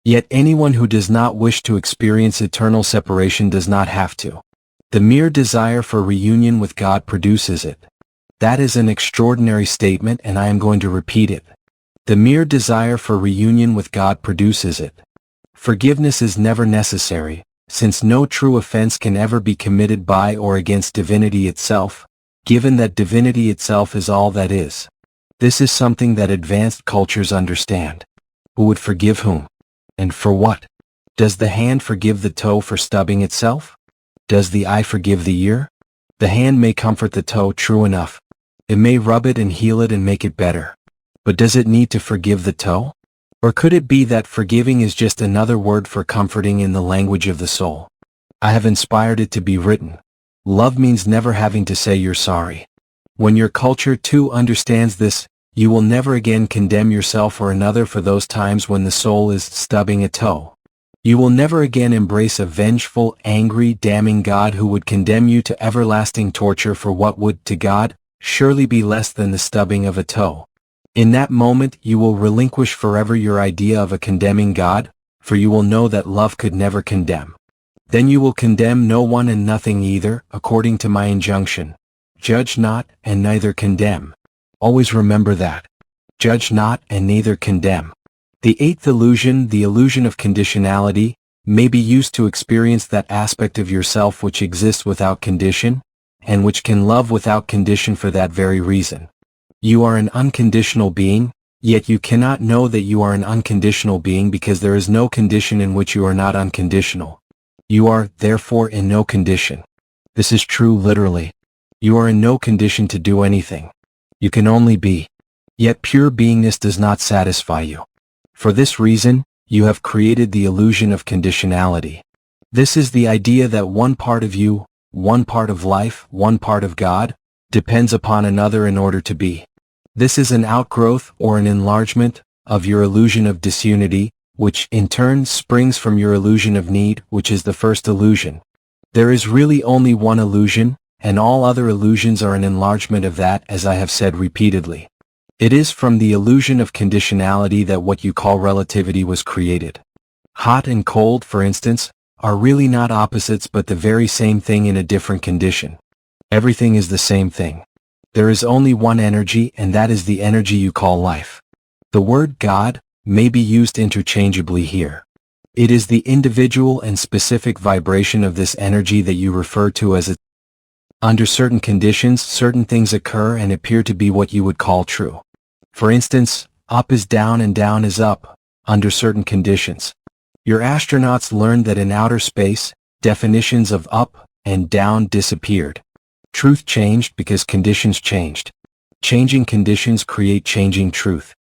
Yet anyone who does not wish to experience eternal separation does not have to. The mere desire for reunion with God produces it. That is an extraordinary statement, and I am going to repeat it. The mere desire for reunion with God produces it. Forgiveness is never necessary, since no true offense can ever be committed by or against divinity itself, given that divinity itself is all that is. This is something that advanced cultures understand. Who would forgive whom? And for what? Does the hand forgive the toe for stubbing itself? Does the eye forgive the ear? The hand may comfort the toe, true enough. It may rub it and heal it and make it better. But does it need to forgive the toe? Or could it be that forgiving is just another word for comforting in the language of the soul? I have inspired it to be written. Love means never having to say you're sorry. When your culture too understands this, You will never again condemn yourself or another for those times when the soul is stubbing a toe. You will never again embrace a vengeful, angry, damning God who would condemn you to everlasting torture for what would, to God, surely be less than the stubbing of a toe. In that moment you will relinquish forever your idea of a condemning God, for you will know that love could never condemn. Then you will condemn no one and nothing either, according to my injunction. Judge not, and neither condemn. Always remember that. Judge not, and neither condemn. The eighth illusion, the illusion of conditionality, may be used to experience that aspect of yourself which exists without condition, and which can love without condition for that very reason. You are an unconditional being, yet you cannot know that you are an unconditional being because there is no condition in which you are not unconditional. You are, therefore, in no condition. This is true literally. You are in no condition to do anything. You can only be. Yet pure beingness does not satisfy you. For this reason, you have created the illusion of conditionality. This is the idea that one part of you, one part of life, one part of God, depends upon another in order to be. This is an outgrowth or an enlargement of your illusion of disunity, which in turn springs from your illusion of need, which is the first illusion. There is really only one illusion, and all other illusions are an enlargement of that, as I have said repeatedly. It is from the illusion of conditionality that what you call relativity was created. Hot and cold, for instance, are really not opposites but the very same thing in a different condition. Everything is the same thing. There is only one energy, and that is the energy you call life. The word God may be used interchangeably here. It is the individual and specific vibration of this energy that you refer to as a. Under certain conditions, certain things occur and appear to be what you would call true. For instance, up is down and down is up, under certain conditions. Your astronauts learned that in outer space, definitions of up and down disappeared. Truth changed because conditions changed. Changing conditions create changing truth.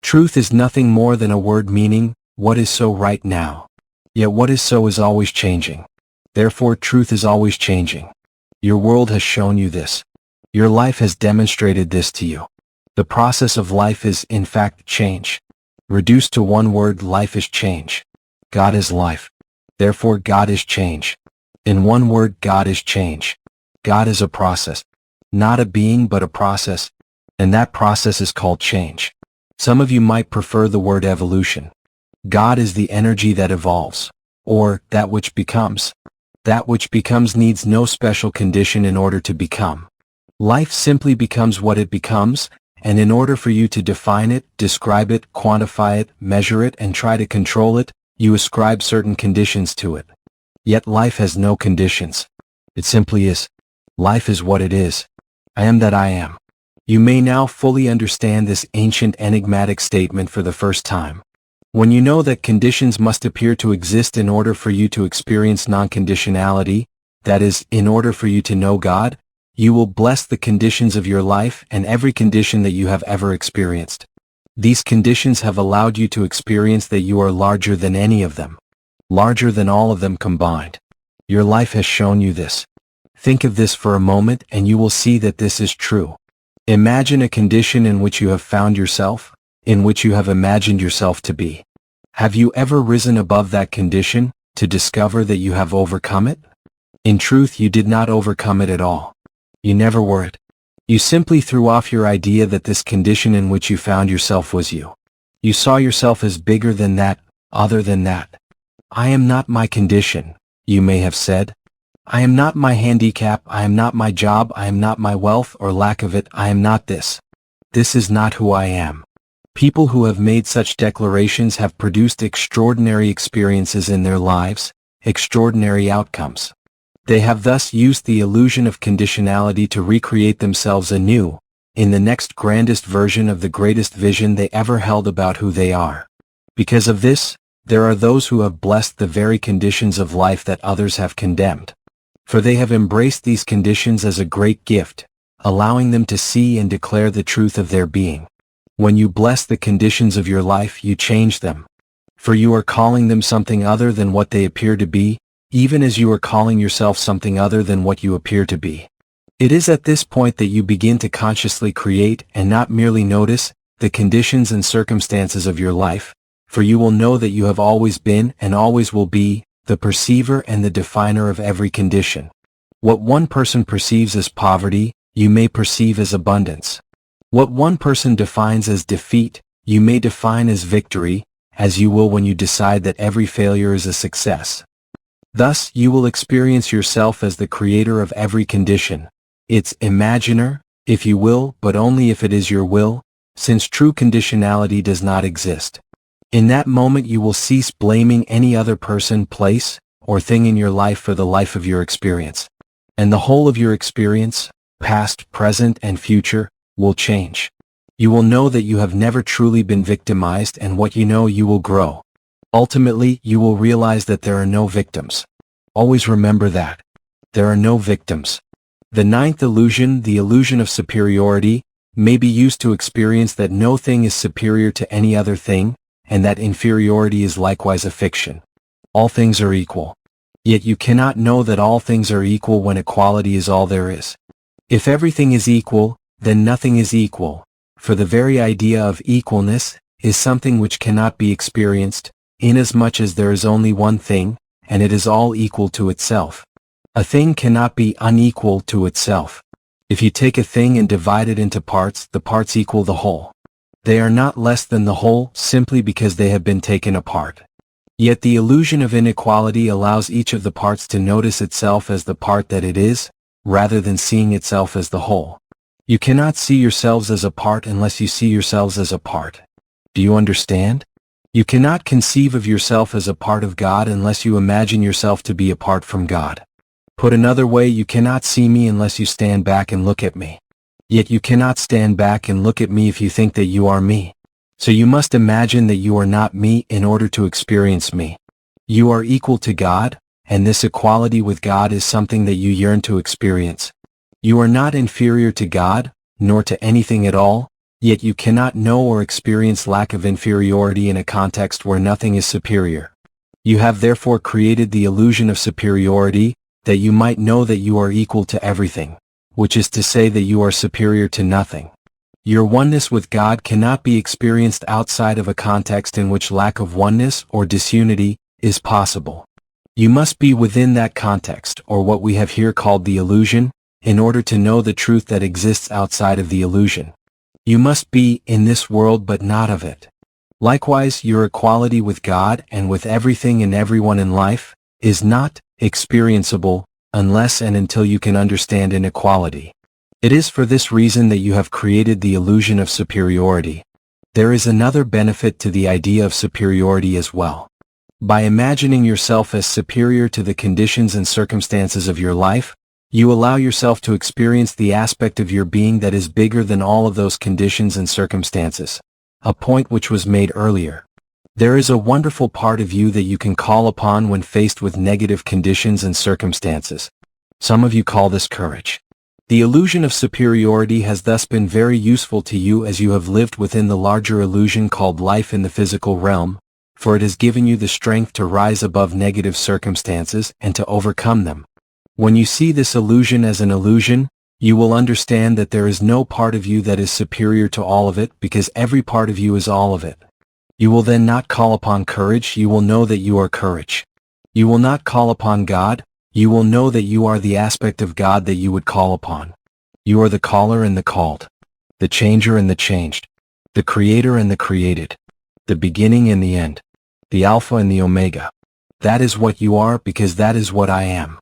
Truth is nothing more than a word meaning, what is so right now. Yet what is so is always changing. Therefore truth is always changing. Your world has shown you this. Your life has demonstrated this to you. The process of life is, in fact, change. Reduced to one word, life is change. God is life. Therefore God is change. In one word, God is change. God is a process. Not a being but a process. And that process is called change. Some of you might prefer the word evolution. God is the energy that evolves. Or, that which becomes. That which becomes needs no special condition in order to become. Life simply becomes what it becomes, and in order for you to define it, describe it, quantify it, measure it, and try to control it, you ascribe certain conditions to it. Yet life has no conditions. It simply is. Life is what it is. I am that I am. You may now fully understand this ancient enigmatic statement for the first time. When you know that conditions must appear to exist in order for you to experience non-conditionality, that is, in order for you to know God, you will bless the conditions of your life and every condition that you have ever experienced. These conditions have allowed you to experience that you are larger than any of them. Larger than all of them combined. Your life has shown you this. Think of this for a moment and you will see that this is true. Imagine a condition in which you have found yourself, in which you have imagined yourself to be. Have you ever risen above that condition, to discover that you have overcome it? In truth, you did not overcome it at all. You never were it. You simply threw off your idea that this condition in which you found yourself was you. You saw yourself as bigger than that, other than that. I am not my condition, you may have said. I am not my handicap, I am not my job, I am not my wealth or lack of it, I am not this. This is not who I am. People who have made such declarations have produced extraordinary experiences in their lives, extraordinary outcomes. They have thus used the illusion of conditionality to recreate themselves anew, in the next grandest version of the greatest vision they ever held about who they are. Because of this, there are those who have blessed the very conditions of life that others have condemned. For they have embraced these conditions as a great gift, allowing them to see and declare the truth of their being. When you bless the conditions of your life, you change them. For you are calling them something other than what they appear to be, even as you are calling yourself something other than what you appear to be. It is at this point that you begin to consciously create and not merely notice, the conditions and circumstances of your life, for you will know that you have always been and always will be the perceiver and the definer of every condition. What one person perceives as poverty, you may perceive as abundance. What one person defines as defeat, you may define as victory, as you will when you decide that every failure is a success. Thus, you will experience yourself as the creator of every condition, its imaginer, if you will, but only if it is your will, since true conditionality does not exist. In that moment you will cease blaming any other person, place, or thing in your life for the life of your experience. And the whole of your experience, past, present, and future, will change. You will know that you have never truly been victimized, and what you know you will grow. Ultimately, you will realize that there are no victims. Always remember that. There are no victims. The ninth illusion, the illusion of superiority, may be used to experience that no thing is superior to any other thing, and that inferiority is likewise a fiction. All things are equal. Yet you cannot know that all things are equal when equality is all there is. If everything is equal, then nothing is equal, for the very idea of equalness is something which cannot be experienced, inasmuch as there is only one thing, and it is all equal to itself. A thing cannot be unequal to itself. If you take a thing and divide it into parts, the parts equal the whole. They are not less than the whole simply because they have been taken apart. Yet the illusion of inequality allows each of the parts to notice itself as the part that it is, rather than seeing itself as the whole. You cannot see yourselves as a part unless you see yourselves as a part. Do you understand? You cannot conceive of yourself as a part of God unless you imagine yourself to be apart from God. Put another way, you cannot see me unless you stand back and look at me. Yet you cannot stand back and look at me if you think that you are me. So you must imagine that you are not me in order to experience me. You are equal to God, and this equality with God is something that you yearn to experience. You are not inferior to God, nor to anything at all, yet you cannot know or experience lack of inferiority in a context where nothing is superior. You have therefore created the illusion of superiority, that you might know that you are equal to everything, which is to say that you are superior to nothing. Your oneness with God cannot be experienced outside of a context in which lack of oneness or disunity is possible. You must be within that context, or what we have here called the illusion, in order to know the truth that exists outside of the illusion. You must be in this world but not of it. Likewise, your equality with God and with everything and everyone in life is not experienceable unless and until you can understand inequality. It is for this reason that you have created the illusion of superiority. There is another benefit to the idea of superiority as well. By imagining yourself as superior to the conditions and circumstances of your life, you allow yourself to experience the aspect of your being that is bigger than all of those conditions and circumstances, a point which was made earlier. There is a wonderful part of you that you can call upon when faced with negative conditions and circumstances. Some of you call this courage. The illusion of superiority has thus been very useful to you as you have lived within the larger illusion called life in the physical realm, for it has given you the strength to rise above negative circumstances and to overcome them. When you see this illusion as an illusion, you will understand that there is no part of you that is superior to all of it, because every part of you is all of it. You will then not call upon courage, you will know that you are courage. You will not call upon God, you will know that you are the aspect of God that you would call upon. You are the caller and the called, the changer and the changed, the creator and the created, the beginning and the end, the Alpha and the Omega. That is what you are, because that is what I am.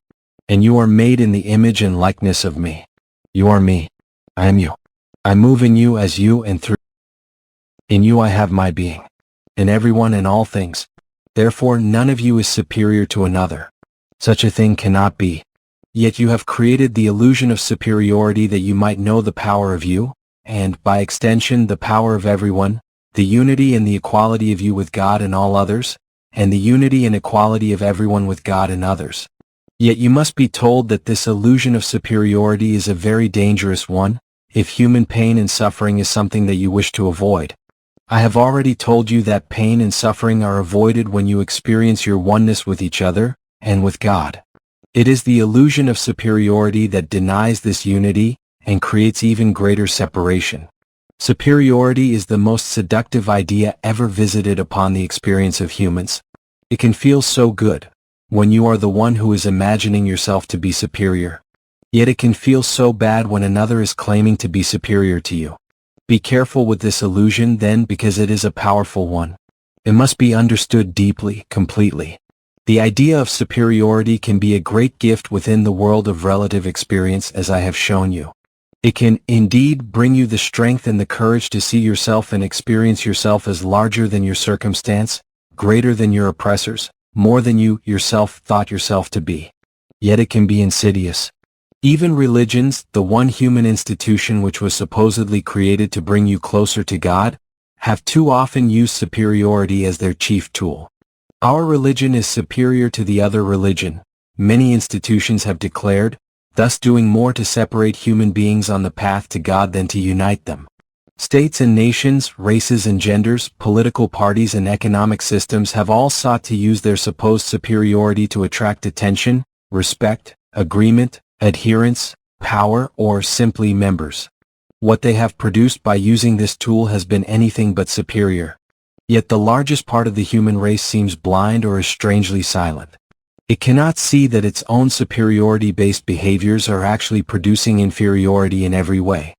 And you are made in the image and likeness of me. You are me. I am you. I move in you as you and through. In you I have my being. In everyone and all things. Therefore none of you is superior to another. Such a thing cannot be. Yet you have created the illusion of superiority that you might know the power of you, and, by extension, the power of everyone, the unity and the equality of you with God and all others, and the unity and equality of everyone with God and others. Yet you must be told that this illusion of superiority is a very dangerous one, if human pain and suffering is something that you wish to avoid. I have already told you that pain and suffering are avoided when you experience your oneness with each other, and with God. It is the illusion of superiority that denies this unity, and creates even greater separation. Superiority is the most seductive idea ever visited upon the experience of humans. It can feel so good when you are the one who is imagining yourself to be superior. Yet it can feel so bad when another is claiming to be superior to you. Be careful with this illusion then, because it is a powerful one. It must be understood deeply, completely. The idea of superiority can be a great gift within the world of relative experience, as I have shown you. It can, indeed, bring you the strength and the courage to see yourself and experience yourself as larger than your circumstance, greater than your oppressors, more than you yourself thought yourself to be. Yet it can be insidious. Even religions, the one human institution which was supposedly created to bring you closer to God, have too often used superiority as their chief tool. Our religion is superior to the other religion, many institutions have declared, thus doing more to separate human beings on the path to God than to unite them. States and nations, races and genders, political parties and economic systems have all sought to use their supposed superiority to attract attention, respect, agreement, adherence, power, or simply members. What they have produced by using this tool has been anything but superior. Yet the largest part of the human race seems blind or is strangely silent. It cannot see that its own superiority-based behaviors are actually producing inferiority in every way.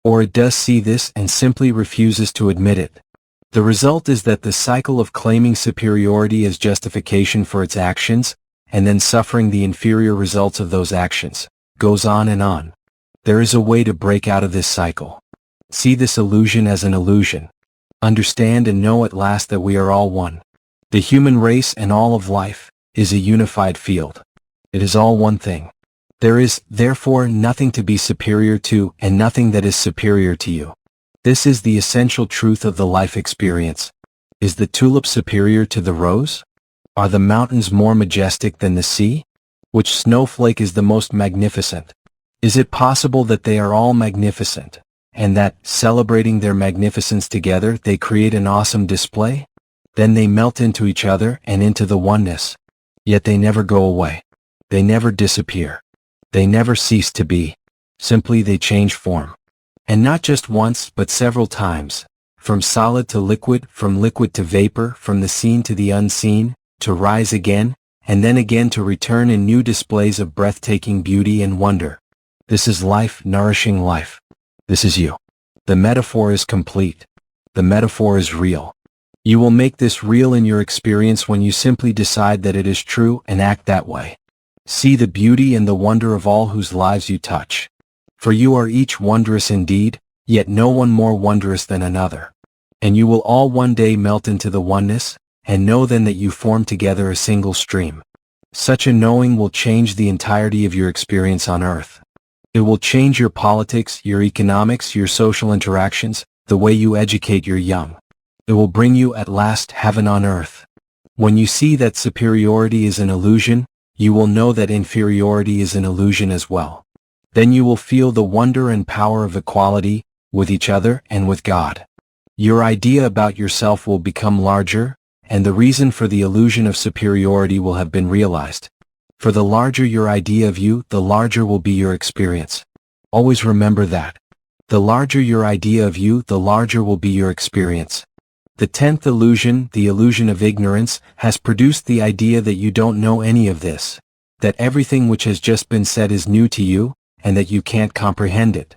Or it does see this and simply refuses to admit it. The result is that the cycle of claiming superiority as justification for its actions, and then suffering the inferior results of those actions, goes on and on. There is a way to break out of this cycle. See this illusion as an illusion. Understand and know at last that we are all one. The human race and all of life is a unified field. It is all one thing. There is, therefore, nothing to be superior to and nothing that is superior to you. This is the essential truth of the life experience. Is the tulip superior to the rose? Are the mountains more majestic than the sea? Which snowflake is the most magnificent? Is it possible that they are all magnificent, and that, celebrating their magnificence together, they create an awesome display? Then they melt into each other and into the oneness. Yet they never go away. They never disappear. They never cease to be. Simply they change form. And not just once, but several times. From solid to liquid, from liquid to vapor, from the seen to the unseen, to rise again, and then again to return in new displays of breathtaking beauty and wonder. This is life, nourishing life. This is you. The metaphor is complete. The metaphor is real. You will make this real in your experience when you simply decide that it is true and act that way. See the beauty and the wonder of all whose lives you touch. For you are each wondrous indeed, yet no one more wondrous than another. And you will all one day melt into the oneness, and know then that you form together a single stream. Such a knowing will change the entirety of your experience on earth. It will change your politics, your economics, your social interactions, the way you educate your young. It will bring you at last heaven on earth. When you see that superiority is an illusion, you will know that inferiority is an illusion as well. Then you will feel the wonder and power of equality, with each other and with God. Your idea about yourself will become larger, and the reason for the illusion of superiority will have been realized. For the larger your idea of you, the larger will be your experience. Always remember that. The larger your idea of you, the larger will be your experience. The 10th illusion, the illusion of ignorance, has produced the idea that you don't know any of this, that everything which has just been said is new to you, and that you can't comprehend it.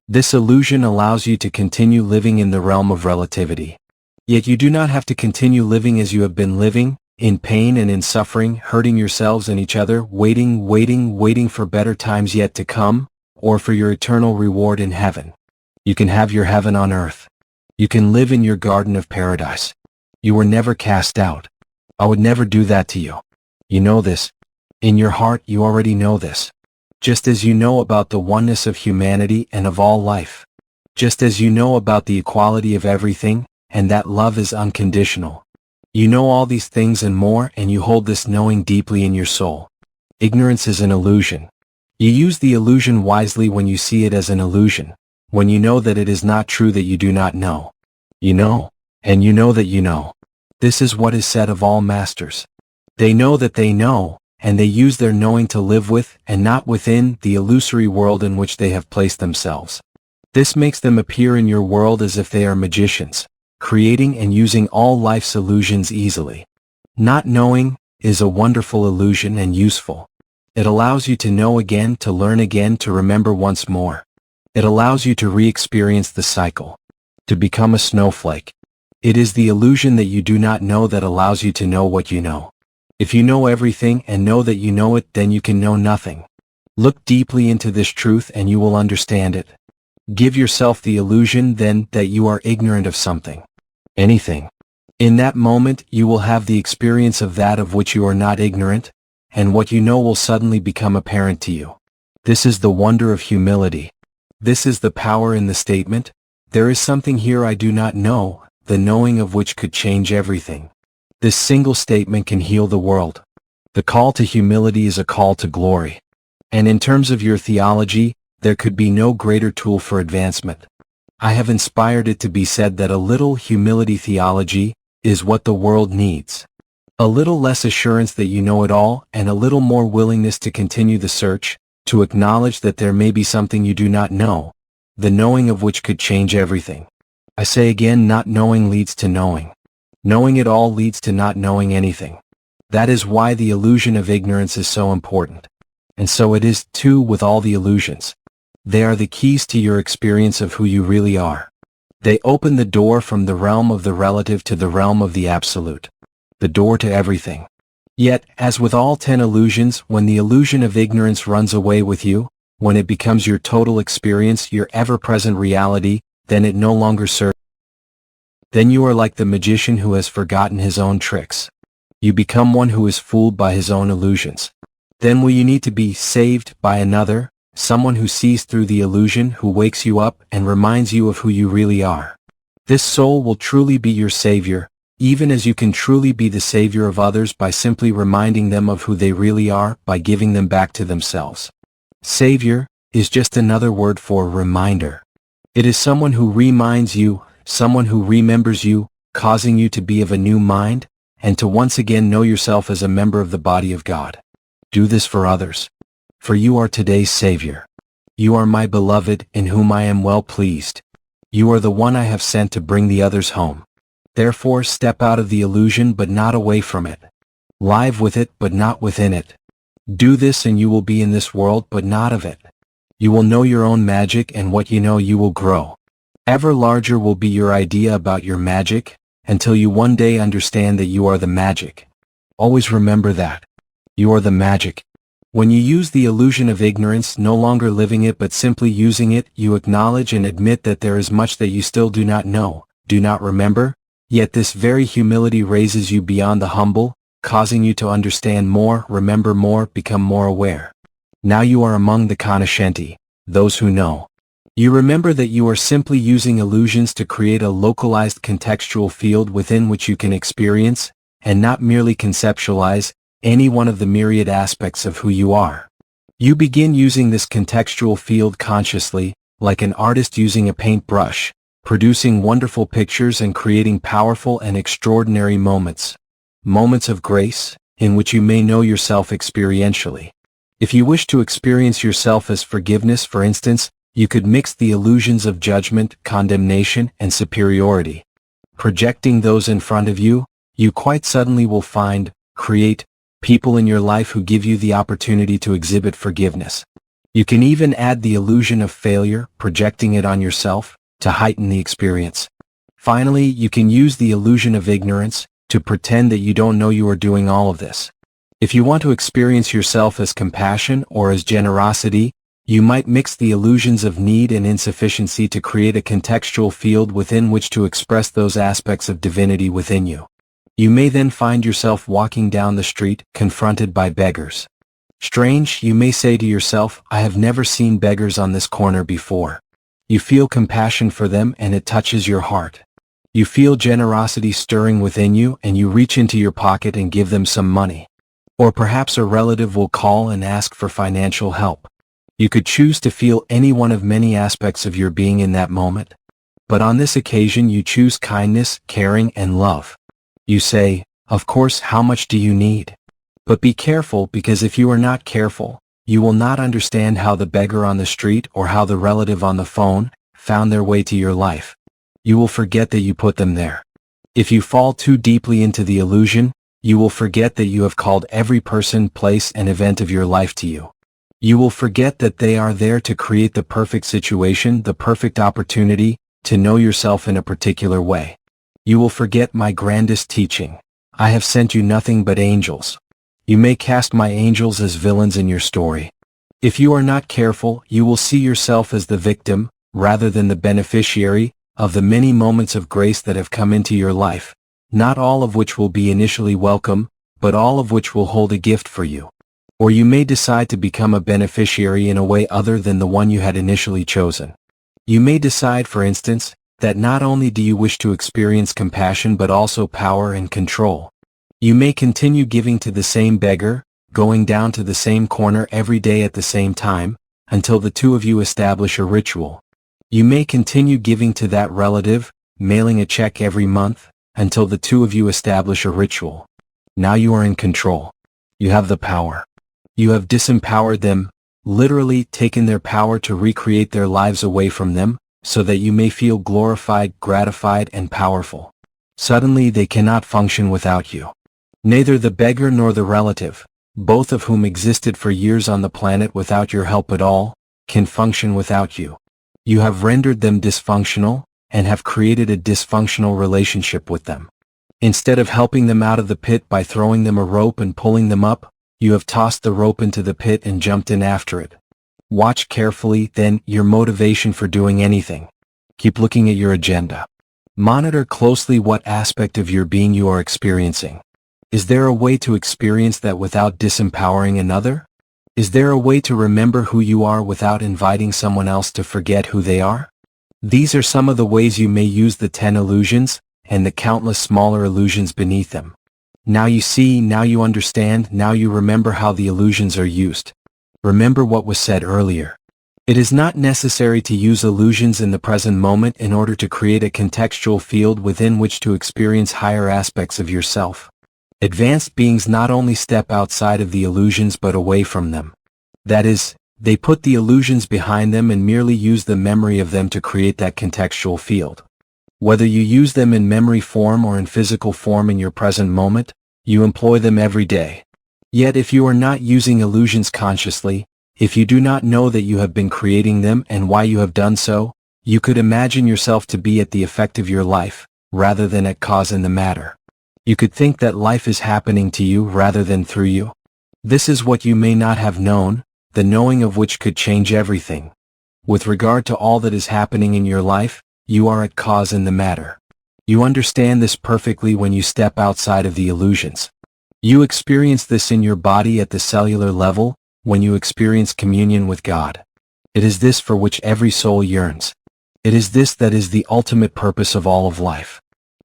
This illusion allows you to continue living in the realm of relativity. Yet you do not have to continue living as you have been living, in pain and in suffering, hurting yourselves and each other, waiting for better times yet to come, or for your eternal reward in heaven. You can have your heaven on earth. You can live in your garden of paradise. You were never cast out. I would never do that to you. You know this. In your heart you already know this. Just as you know about the oneness of humanity and of all life. Just as you know about the equality of everything, and that love is unconditional. You know all these things and more, and you hold this knowing deeply in your soul. Ignorance is an illusion. You use the illusion wisely when you see it as an illusion, when you know that it is not true that you do not know. You know, and you know that you know. This is what is said of all masters. They know that they know, and they use their knowing to live with, and not within, the illusory world in which they have placed themselves. This makes them appear in your world as if they are magicians, creating and using all life's illusions easily. Not knowing is a wonderful illusion and useful. It allows you to know again, to learn again, to remember once more. It allows you to re-experience the cycle, to become a snowflake. It is the illusion that you do not know that allows you to know what you know. If you know everything and know that you know it, then you can know nothing. Look deeply into this truth and you will understand it. Give yourself the illusion then that you are ignorant of something. Anything. In that moment, you will have the experience of that of which you are not ignorant, and what you know will suddenly become apparent to you. This is the wonder of humility. This is the power in the statement, "There is something here I do not know," the knowing of which could change everything. This single statement can heal the world. The call to humility is a call to glory. And in terms of your theology, there could be no greater tool for advancement. I have inspired it to be said that a little humility theology is what the world needs. A little less assurance that you know it all, and a little more willingness to continue the search, to acknowledge that there may be something you do not know, the knowing of which could change everything. I say again, not knowing leads to knowing. Knowing it all leads to not knowing anything. That is why the illusion of ignorance is so important. And so it is, too, with all the illusions. They are the keys to your experience of who you really are. They open the door from the realm of the relative to the realm of the absolute. The door to everything. Yet, as with all 10 illusions, when the illusion of ignorance runs away with you, when it becomes your total experience, your ever-present reality, then it no longer serves. Then you are like the magician who has forgotten his own tricks. You become one who is fooled by his own illusions. Then will you need to be saved by another, someone who sees through the illusion, who wakes you up and reminds you of who you really are. This soul will truly be your savior, even as you can truly be the savior of others by simply reminding them of who they really are, by giving them back to themselves. Savior is just another word for reminder. It is someone who reminds you, someone who remembers you, causing you to be of a new mind, and to once again know yourself as a member of the body of God. Do this for others. For you are today's Savior. You are my beloved, in whom I am well pleased. You are the one I have sent to bring the others home. Therefore step out of the illusion but not away from it. Live with it but not within it. Do this and you will be in this world but not of it. You will know your own magic, and what you know you will grow. Ever larger will be your idea about your magic, until you one day understand that you are the magic. Always remember that. You are the magic. When you use the illusion of ignorance, no longer living it but simply using it, you acknowledge and admit that there is much that you still do not know, do not remember, yet this very humility raises you beyond the humble, causing you to understand more, remember more, become more aware. Now you are among the conoscenti, those who know. You remember that you are simply using illusions to create a localized contextual field within which you can experience, and not merely conceptualize, any one of the myriad aspects of who you are. You begin using this contextual field consciously, like an artist using a paintbrush, producing wonderful pictures and creating powerful and extraordinary moments. Moments of grace, in which you may know yourself experientially. If you wish to experience yourself as forgiveness, for instance, you could mix the illusions of judgment, condemnation, and superiority. Projecting those in front of you, you quite suddenly will find, create, people in your life who give you the opportunity to exhibit forgiveness. You can even add the illusion of failure, projecting it on yourself, to heighten the experience. Finally, you can use the illusion of ignorance, to pretend that you don't know you are doing all of this. If you want to experience yourself as compassion or as generosity, you might mix the illusions of need and insufficiency to create a contextual field within which to express those aspects of divinity within you. You may then find yourself walking down the street, confronted by beggars. Strange, you may say to yourself, I have never seen beggars on this corner before. You feel compassion for them and it touches your heart. You feel generosity stirring within you and you reach into your pocket and give them some money. Or perhaps a relative will call and ask for financial help. You could choose to feel any one of many aspects of your being in that moment. But on this occasion you choose kindness, caring, and love. You say, of course, how much do you need? But be careful, because if you are not careful, you will not understand how the beggar on the street or how the relative on the phone found their way to your life. You will forget that you put them there. If you fall too deeply into the illusion, you will forget that you have called every person, place, and event of your life to you. You will forget that they are there to create the perfect situation, the perfect opportunity, to know yourself in a particular way. You will forget my grandest teaching. I have sent you nothing but angels. You may cast my angels as villains in your story. If you are not careful, you will see yourself as the victim, rather than the beneficiary, of the many moments of grace that have come into your life, not all of which will be initially welcome, but all of which will hold a gift for you. Or you may decide to become a beneficiary in a way other than the one you had initially chosen. You may decide, for instance, that not only do you wish to experience compassion but also power and control. You may continue giving to the same beggar, going down to the same corner every day at the same time, until the two of you establish a ritual. You may continue giving to that relative, mailing a check every month, until the two of you establish a ritual. Now you are in control. You have the power. You have disempowered them, literally taken their power to recreate their lives away from them, so that you may feel glorified, gratified, and powerful. Suddenly they cannot function without you. Neither the beggar nor the relative, both of whom existed for years on the planet without your help at all, can function without you. You have rendered them dysfunctional, and have created a dysfunctional relationship with them. Instead of helping them out of the pit by throwing them a rope and pulling them up, you have tossed the rope into the pit and jumped in after it. Watch carefully, then, your motivation for doing anything. Keep looking at your agenda. Monitor closely what aspect of your being you are experiencing. Is there a way to experience that without disempowering another? Is there a way to remember who you are without inviting someone else to forget who they are? These are some of the ways you may use the 10 illusions, and the countless smaller illusions beneath them. Now you see, now you understand, now you remember how the illusions are used. Remember what was said earlier. It is not necessary to use illusions in the present moment in order to create a contextual field within which to experience higher aspects of yourself. Advanced beings not only step outside of the illusions but away from them. That is, they put the illusions behind them and merely use the memory of them to create that contextual field. Whether you use them in memory form or in physical form in your present moment, you employ them every day. Yet if you are not using illusions consciously, if you do not know that you have been creating them and why you have done so, you could imagine yourself to be at the effect of your life, rather than at cause in the matter. You could think that life is happening to you rather than through you. This is what you may not have known, the knowing of which could change everything. With regard to all that is happening in your life, you are at cause in the matter. You understand this perfectly when you step outside of the illusions. You experience this in your body at the cellular level, when you experience communion with God. It is this for which every soul yearns. It is this that is the ultimate purpose of all of life.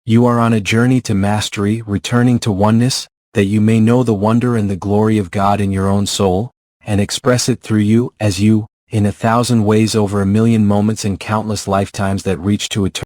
You are on a journey to mastery, returning to oneness, that you may know the wonder and the glory of God in your own soul, and express it through you, as you, in 1,000 ways over 1,000,000 moments and countless lifetimes that reach to eternity.